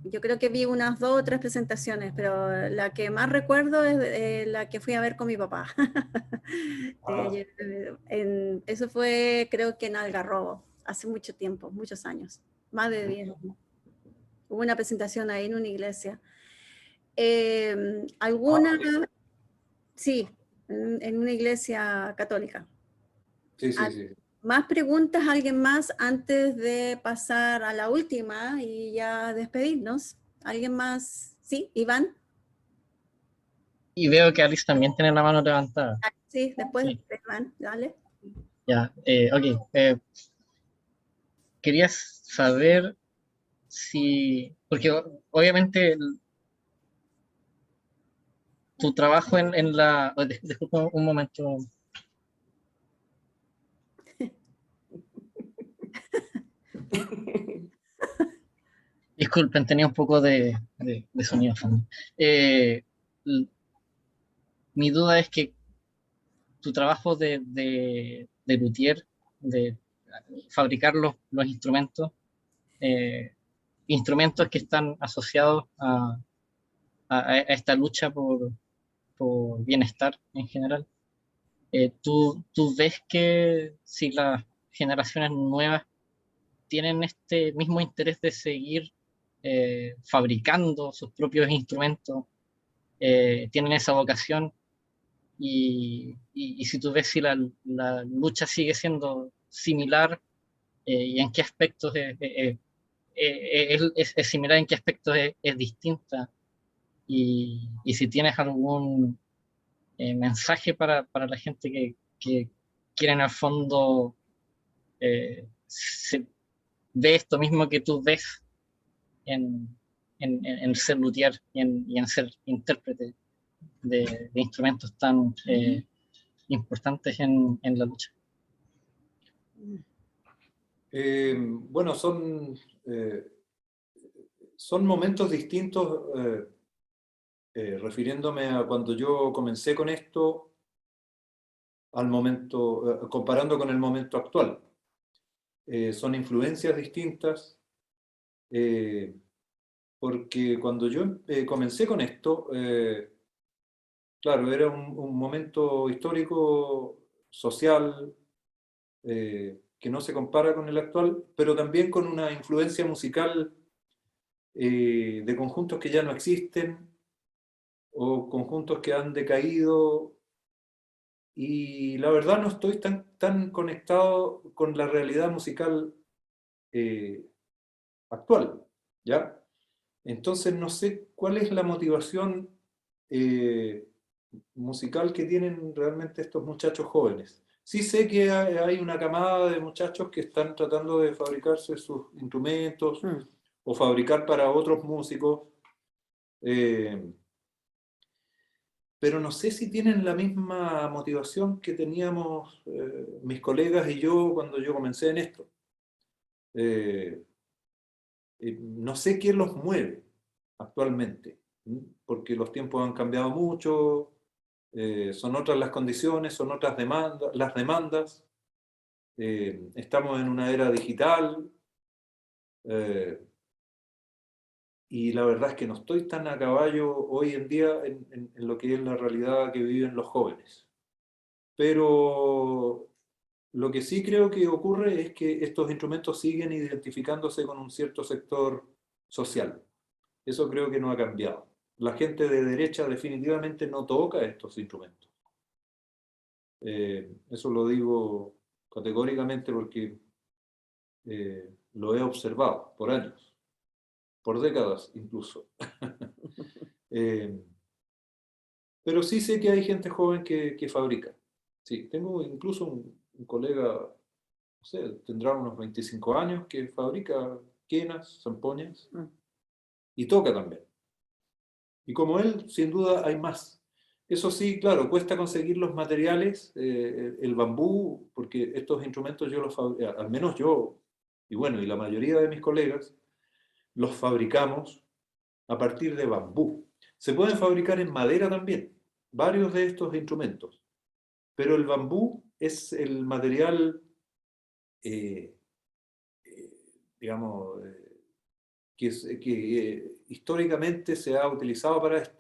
Yo creo que vi unas 2 o 3 presentaciones, pero la que más recuerdo es la que fui a ver con mi papá. Eso fue, creo que en Algarrobo, hace mucho tiempo, muchos años, más de 10. Hubo una presentación ahí en una iglesia. ¿Alguna? Sí, en una iglesia católica. Sí, sí, sí. ¿Más preguntas alguien más antes de pasar a la última y ya despedirnos? ¿Alguien más? Sí, Iván. Y veo que Alice también tiene la mano levantada. Sí, después Sí. de Iván, dale. Ya, ok. Quería saber si, porque obviamente tu trabajo en la... disculpa un momento. Disculpen, tenía un poco de sonido. Mi duda es que tu trabajo de luthier, de fabricar los instrumentos, instrumentos que están asociados a esta lucha por bienestar en general. ¿Tú ves que si las generaciones nuevas tienen este mismo interés de seguir fabricando sus propios instrumentos, tienen esa vocación, y si tú ves si la lucha sigue siendo similar, y en qué aspectos es similar, en qué aspectos es distinta, y si tienes algún mensaje para la gente que quiere en el fondo ve esto mismo que tú ves en ser luthier y en ser intérprete de instrumentos tan importantes en la lucha. Bueno, son momentos distintos. Refiriéndome a cuando yo comencé con esto, al momento, comparando con el momento actual. Son influencias distintas, porque cuando yo comencé con esto, claro, era un momento histórico, social, que no se compara con el actual, pero también con una influencia musical de conjuntos que ya no existen, o conjuntos que han decaído, y la verdad no estoy tan conectado con la realidad musical actual, ¿ya? Entonces no sé cuál es la motivación musical que tienen realmente estos muchachos jóvenes. Sí sé que hay una camada de muchachos que están tratando de fabricarse sus instrumentos o fabricar para otros músicos, pero no sé si tienen la misma motivación que teníamos mis colegas y yo cuando yo comencé en esto. No sé quién los mueve actualmente, porque los tiempos han cambiado mucho, son otras las condiciones, son otras las demandas, estamos en una era digital, y la verdad es que no estoy tan a caballo hoy en día en lo que es la realidad que viven los jóvenes. Pero lo que sí creo que ocurre es que estos instrumentos siguen identificándose con un cierto sector social. Eso creo que no ha cambiado. La gente de derecha definitivamente no toca estos instrumentos. Eso lo digo categóricamente porque lo he observado por años, por décadas incluso. Pero sí sé que hay gente joven que fabrica. Sí, tengo incluso un colega, no sé, tendrá unos 25 años, que fabrica quenas, zampoñas, y toca también. Y como él, sin duda hay más. Eso sí, claro, cuesta conseguir los materiales, el bambú, porque estos instrumentos yo los al menos yo, y bueno, y la mayoría de mis colegas, los fabricamos a partir de bambú. Se pueden fabricar en madera también, varios de estos instrumentos, pero el bambú es el material, digamos, que históricamente se ha utilizado para esto,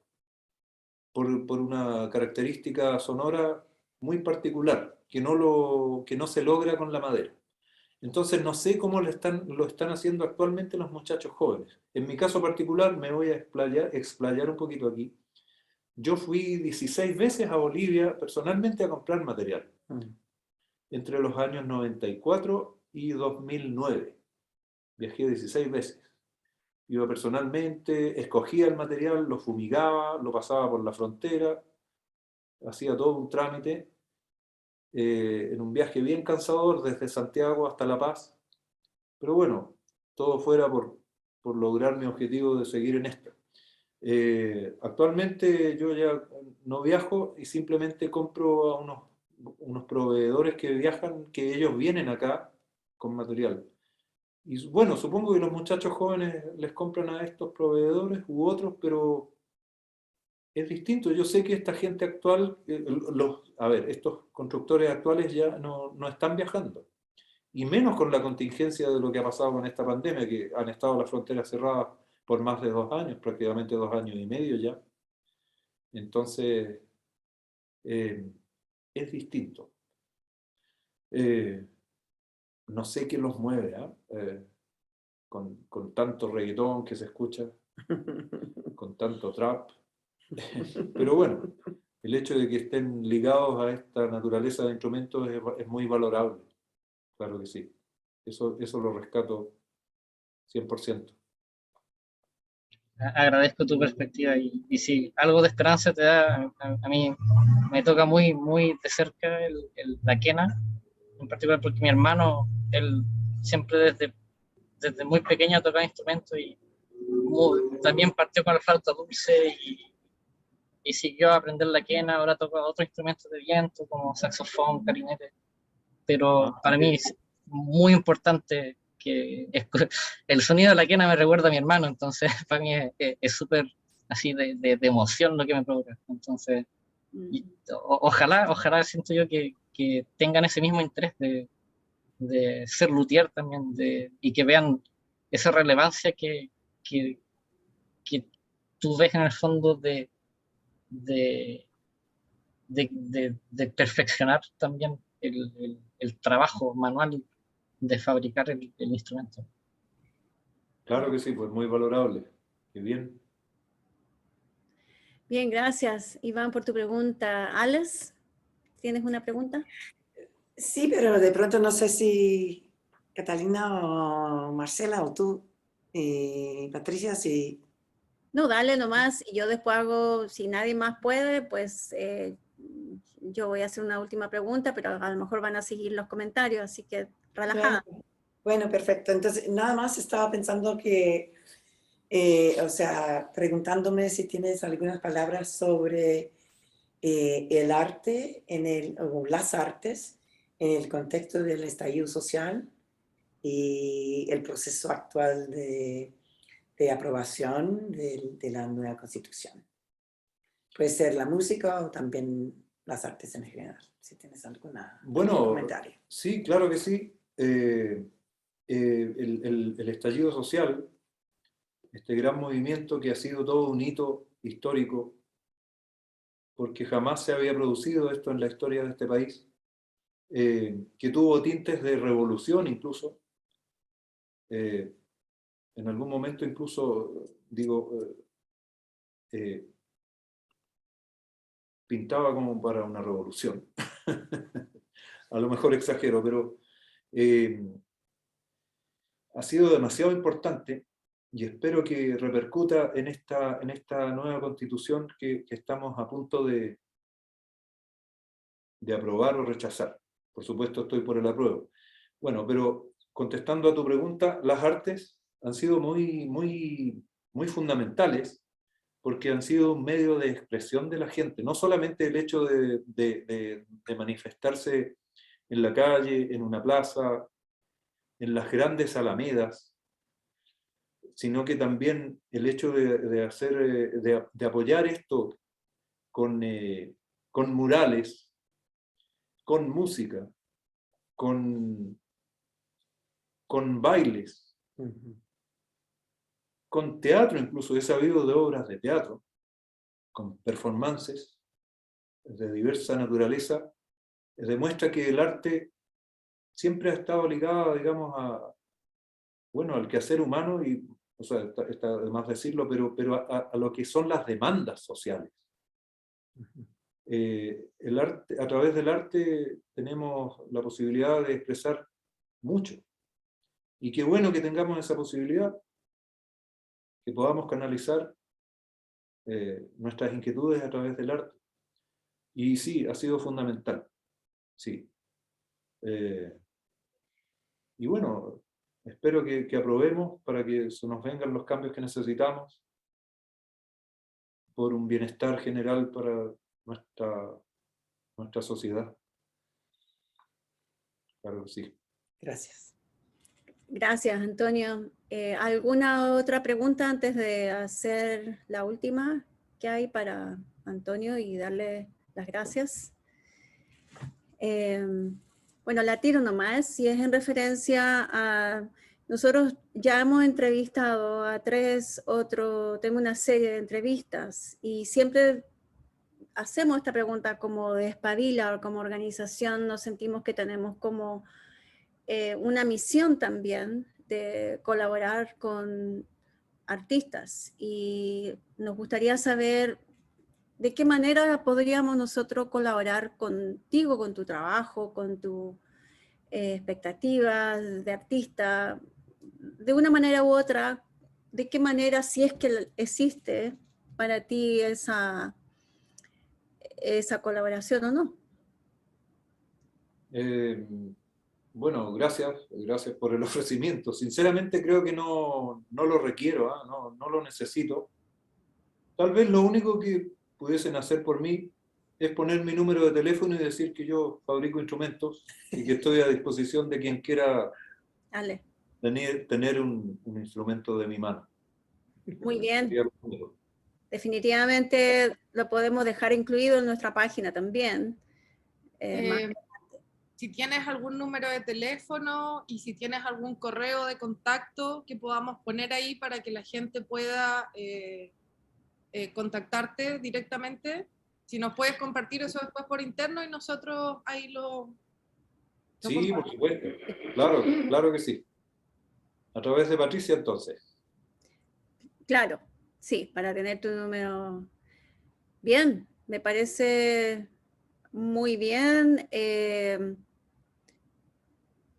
por una característica sonora muy particular, que no se logra con la madera. Entonces no sé cómo lo están haciendo actualmente los muchachos jóvenes. En mi caso particular me voy a explayar un poquito aquí. Yo fui 16 veces a Bolivia personalmente a comprar material, entre los años 94 y 2009. Viajé 16 veces. Iba personalmente, escogía el material, lo fumigaba, lo pasaba por la frontera, hacía todo un trámite, en un viaje bien cansador desde Santiago hasta La Paz. Pero bueno, todo fuera por lograr mi objetivo de seguir en esto. Actualmente yo ya no viajo y simplemente compro a unos proveedores que viajan, que ellos vienen acá con material. Y bueno, supongo que los muchachos jóvenes les compran a estos proveedores u otros, pero es distinto. Yo sé que esta gente actual, estos constructores actuales ya no están viajando. Y menos con la contingencia de lo que ha pasado con esta pandemia, que han estado las fronteras cerradas por más de 2 años, prácticamente 2 años y medio ya. Entonces, es distinto. No sé qué los mueve, con tanto reggaetón que se escucha, con tanto trap. Pero bueno, el hecho de que estén ligados a esta naturaleza de instrumentos es muy valorable. Claro que sí. Eso lo rescato 100%. Agradezco tu perspectiva y si algo de esperanza te da, a mí me toca muy, muy de cerca la quena, en particular porque mi hermano, él siempre desde muy pequeño tocaba instrumentos y también partió con la flauta dulce y siguió a aprender la quena, ahora toca otros instrumentos de viento como saxofón, clarinete, pero para mí es muy importante que el sonido de la quena me recuerda a mi hermano, entonces para mí es súper así de emoción lo que me provoca. Entonces, ojalá siento yo que que tengan ese mismo interés de ser luthier también, y que vean esa relevancia que tú ves en el fondo de perfeccionar también el trabajo manual de fabricar el instrumento. Claro que sí, pues muy valorable. Qué bien. Bien, gracias, Iván, por tu pregunta. Alex, ¿tienes una pregunta? Sí, pero de pronto no sé si Catalina o Marcela o tú, Patricia, si... No, dale nomás, y yo después hago, si nadie más puede, pues yo voy a hacer una última pregunta, pero a lo mejor van a seguir los comentarios, así que relajada. Bueno, perfecto. Entonces, nada más estaba pensando que, o sea, preguntándome si tienes algunas palabras sobre el arte o las artes en el contexto del estallido social y el proceso actual de aprobación de la nueva constitución. Puede ser la música o también las artes en general, si tienes algún comentario. Sí, claro que sí. El estallido social, este gran movimiento que ha sido todo un hito histórico, porque jamás se había producido esto en la historia de este país, que tuvo tintes de revolución incluso. En algún momento incluso, digo, pintaba como para una revolución. A lo mejor exagero, pero ha sido demasiado importante y espero que repercuta en esta nueva constitución que estamos a punto de aprobar o rechazar. Por supuesto estoy por el apruebo. Bueno, pero contestando a tu pregunta, las artes han sido muy fundamentales porque han sido un medio de expresión de la gente, no solamente el hecho de manifestarse en la calle, en una plaza, en las grandes alamedas, sino que también el hecho de apoyar esto con murales, con música, con bailes, con teatro, incluso he sabido de obras de teatro, con performances de diversa naturaleza, demuestra que el arte siempre ha estado ligado, digamos, al quehacer humano, y, o sea, está de más decirlo, pero a lo que son las demandas sociales. El arte, a través del arte tenemos la posibilidad de expresar mucho. Y qué bueno que tengamos esa posibilidad, que podamos canalizar nuestras inquietudes a través del arte. Y sí, ha sido fundamental. Sí. Y bueno, espero que aprobemos para que se nos vengan los cambios que necesitamos por un bienestar general para nuestra sociedad. Claro que sí. Gracias. Gracias, Antonio. ¿Alguna otra pregunta antes de hacer la última que hay para Antonio y darle las gracias? Bueno, la tiro nomás, si es en referencia a... Nosotros ya hemos entrevistado a tengo una serie de entrevistas y siempre hacemos esta pregunta como de Espabila o como organización, nos sentimos que tenemos como una misión también de colaborar con artistas y nos gustaría saber de qué manera podríamos nosotros colaborar contigo, con tu trabajo, con tus expectativas de artista, de una manera u otra, de qué manera, si es que existe para ti esa colaboración o no. Bueno, gracias por el ofrecimiento. Sinceramente creo que no lo requiero, no lo necesito. Tal vez lo único que pudiesen hacer por mí es poner mi número de teléfono y decir que yo fabrico instrumentos y que estoy a disposición de quien quiera tener un instrumento de mi mano. Muy bien. Definitivamente lo podemos dejar incluido en nuestra página también. Más adelante si tienes algún número de teléfono y si tienes algún correo de contacto que podamos poner ahí para que la gente pueda contactarte directamente. Si nos puedes compartir eso después por interno y nosotros ahí lo Sí, por supuesto. Claro, claro que sí. A través de Patricia, entonces. Claro, sí, para tener tu número. Bien, me parece muy bien.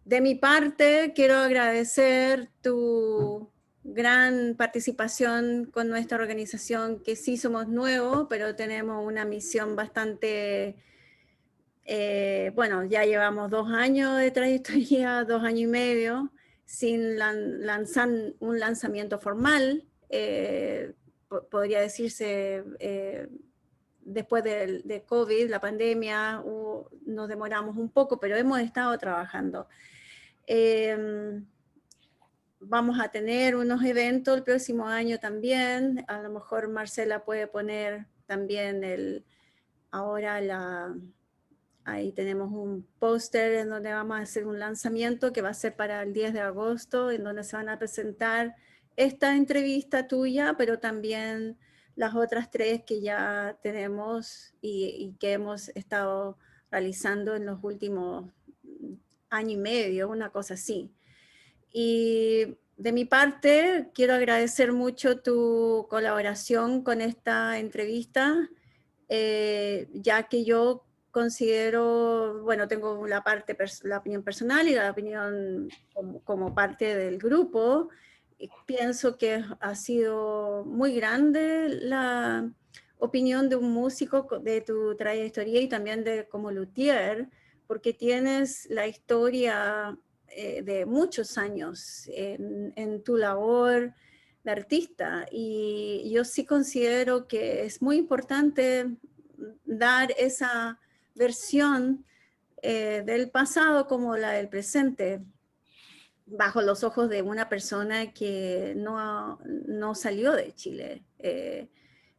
De mi parte, quiero agradecer tu gran participación con nuestra organización, que sí somos nuevos, pero tenemos una misión bastante, bueno, ya llevamos 2 años de trayectoria, 2 años y medio, sin lanzar un lanzamiento formal, podría decirse, después de COVID, la pandemia, nos demoramos un poco, pero hemos estado trabajando. Vamos a tener unos eventos el próximo año también. A lo mejor Marcela puede poner también ahí tenemos un póster en donde vamos a hacer un lanzamiento que va a ser para el 10 de agosto, en donde se van a presentar esta entrevista tuya, pero también las otras 3 que ya tenemos y que hemos estado realizando en los últimos año y medio, una cosa así. Y de mi parte, quiero agradecer mucho tu colaboración con esta entrevista, ya que yo considero, bueno, tengo la opinión personal y la opinión como parte del grupo. Pienso que ha sido muy grande la opinión de un músico de tu trayectoria y también de como luthier, porque tienes la historia de muchos años en tu labor de artista, y yo sí considero que es muy importante dar esa versión del pasado como la del presente, bajo los ojos de una persona que no salió de Chile.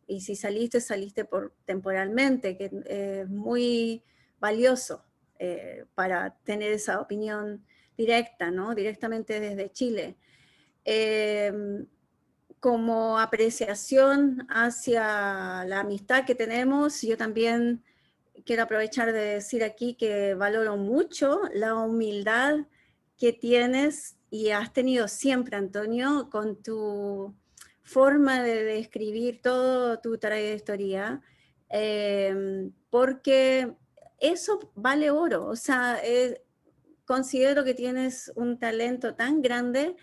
Y si saliste, saliste temporalmente, que es muy valioso para tener esa opinión directa, ¿no? Directamente desde Chile. Como apreciación hacia la amistad que tenemos, yo también quiero aprovechar de decir aquí que valoro mucho la humildad que tienes y has tenido siempre, Antonio, con tu forma de describir toda tu trayectoria, porque eso vale oro. O sea, considero que tienes un talento tan grande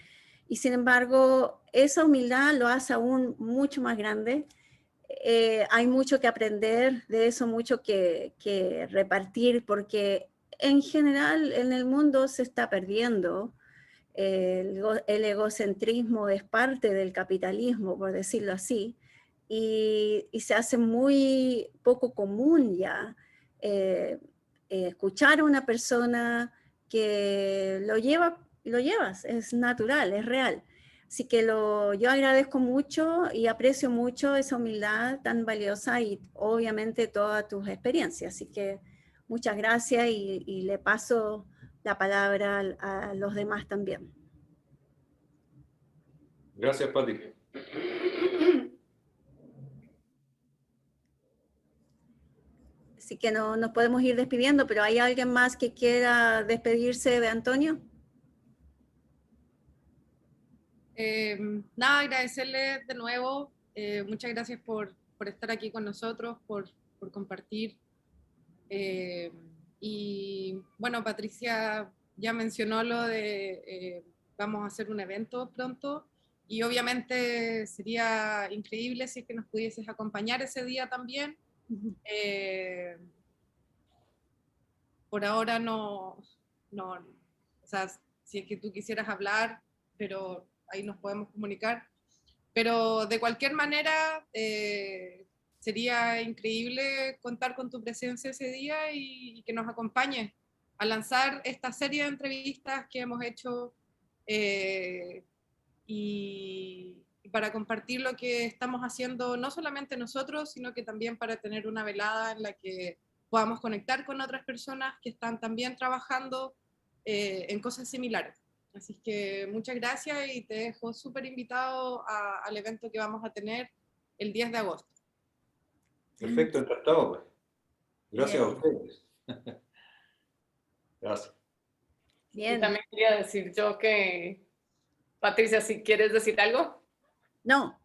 y sin embargo esa humildad lo hace aún mucho más grande. Hay mucho que aprender de eso, mucho que repartir, porque en general en el mundo se está perdiendo. El egocentrismo es parte del capitalismo, por decirlo así, y se hace muy poco común ya escuchar a una persona que lo llevas, es natural, es real. Así que yo agradezco mucho y aprecio mucho esa humildad tan valiosa y obviamente todas tus experiencias. Así que muchas gracias y le paso la palabra a los demás también. Gracias, Pati. Así que nos podemos ir despidiendo, pero ¿hay alguien más que quiera despedirse de Antonio? Nada, agradecerle de nuevo. Muchas gracias por estar aquí con nosotros, por compartir. Y bueno, Patricia ya mencionó lo de vamos a hacer un evento pronto y obviamente sería increíble si es que nos pudieses acompañar ese día también. Por ahora no, o sea, si es que tú quisieras hablar, pero ahí nos podemos comunicar. Pero de cualquier manera, sería increíble contar con tu presencia ese día y que nos acompañes a lanzar esta serie de entrevistas que hemos hecho y para compartir lo que estamos haciendo, no solamente nosotros, sino que también para tener una velada en la que podamos conectar con otras personas que están también trabajando en cosas similares. Así que muchas gracias y te dejo súper invitado al evento que vamos a tener el 10 de agosto. Perfecto, encantado, pues. Gracias a Bien. ustedes. Gracias. Y Bien. también quería decir yo que, Patricia, si quieres decir algo. No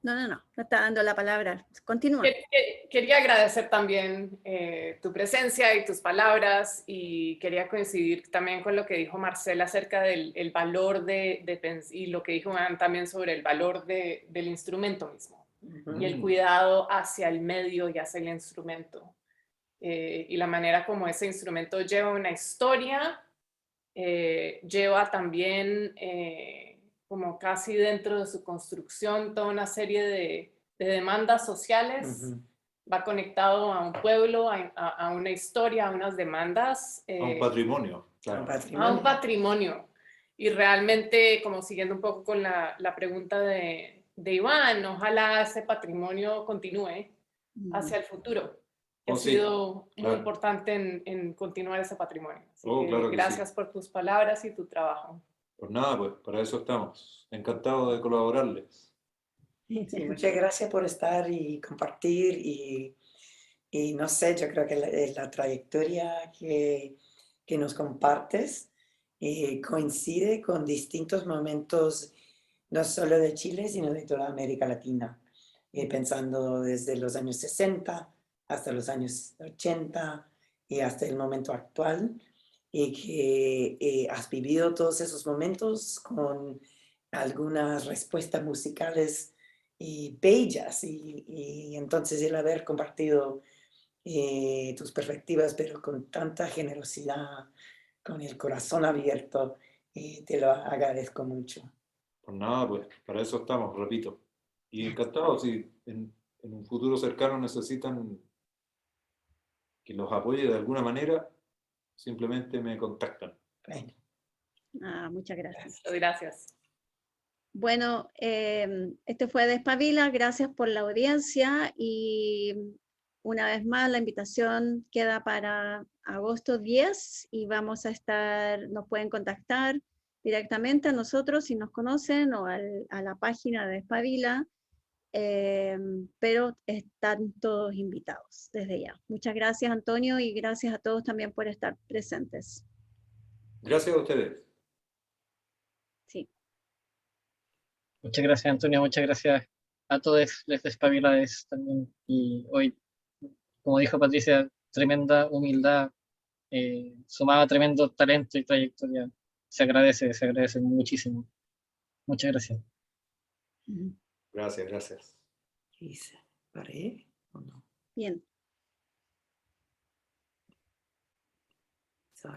está dando la palabra. Continúa. Quería agradecer también tu presencia y tus palabras, y quería coincidir también con lo que dijo Marcela acerca del el valor y lo que dijo Ann también sobre el valor del instrumento mismo y el cuidado hacia el medio y hacia el instrumento. Y la manera como ese instrumento lleva una historia, lleva también como casi dentro de su construcción toda una serie de demandas sociales, va conectado a un pueblo, a una historia, a unas demandas. A un patrimonio, claro. A un patrimonio. Y realmente, como siguiendo un poco con la pregunta de Iván, ojalá ese patrimonio continúe hacia el futuro. Ha sido muy importante en continuar ese patrimonio. Así que Claro que gracias por tus palabras y tu trabajo. Pues nada, pues para eso estamos. Encantado de colaborarles. Sí, muchas gracias por estar y compartir y no sé, yo creo que la trayectoria que nos compartes coincide con distintos momentos, no solo de Chile, sino de toda América Latina, pensando desde los años 60 hasta los años 80 y hasta el momento actual, y que has vivido todos esos momentos con algunas respuestas musicales y bellas, y entonces el haber compartido tus perspectivas, pero con tanta generosidad, con el corazón abierto, te lo agradezco mucho. Pues nada, pues para eso estamos, repito. Y encantado, si en un futuro cercano necesitan que los apoye de alguna manera, simplemente me contactan. Bueno, Muchas gracias. Gracias. Bueno, este fue Despabila, gracias por la audiencia y una vez más la invitación queda para agosto 10 y vamos a estar, nos pueden contactar directamente a nosotros si nos conocen o a la página de Despabila, pero están todos invitados desde ya. Muchas gracias, Antonio, y gracias a todos también por estar presentes. Gracias a ustedes. Sí. Muchas gracias, Antonio, muchas gracias a todos los despabilados también. Y hoy, como dijo Patricia, tremenda humildad, sumaba tremendo talento y trayectoria. Se agradece muchísimo. Muchas gracias. Gracias, gracias. ¿qué hice? ¿Paré o no? Bien. So,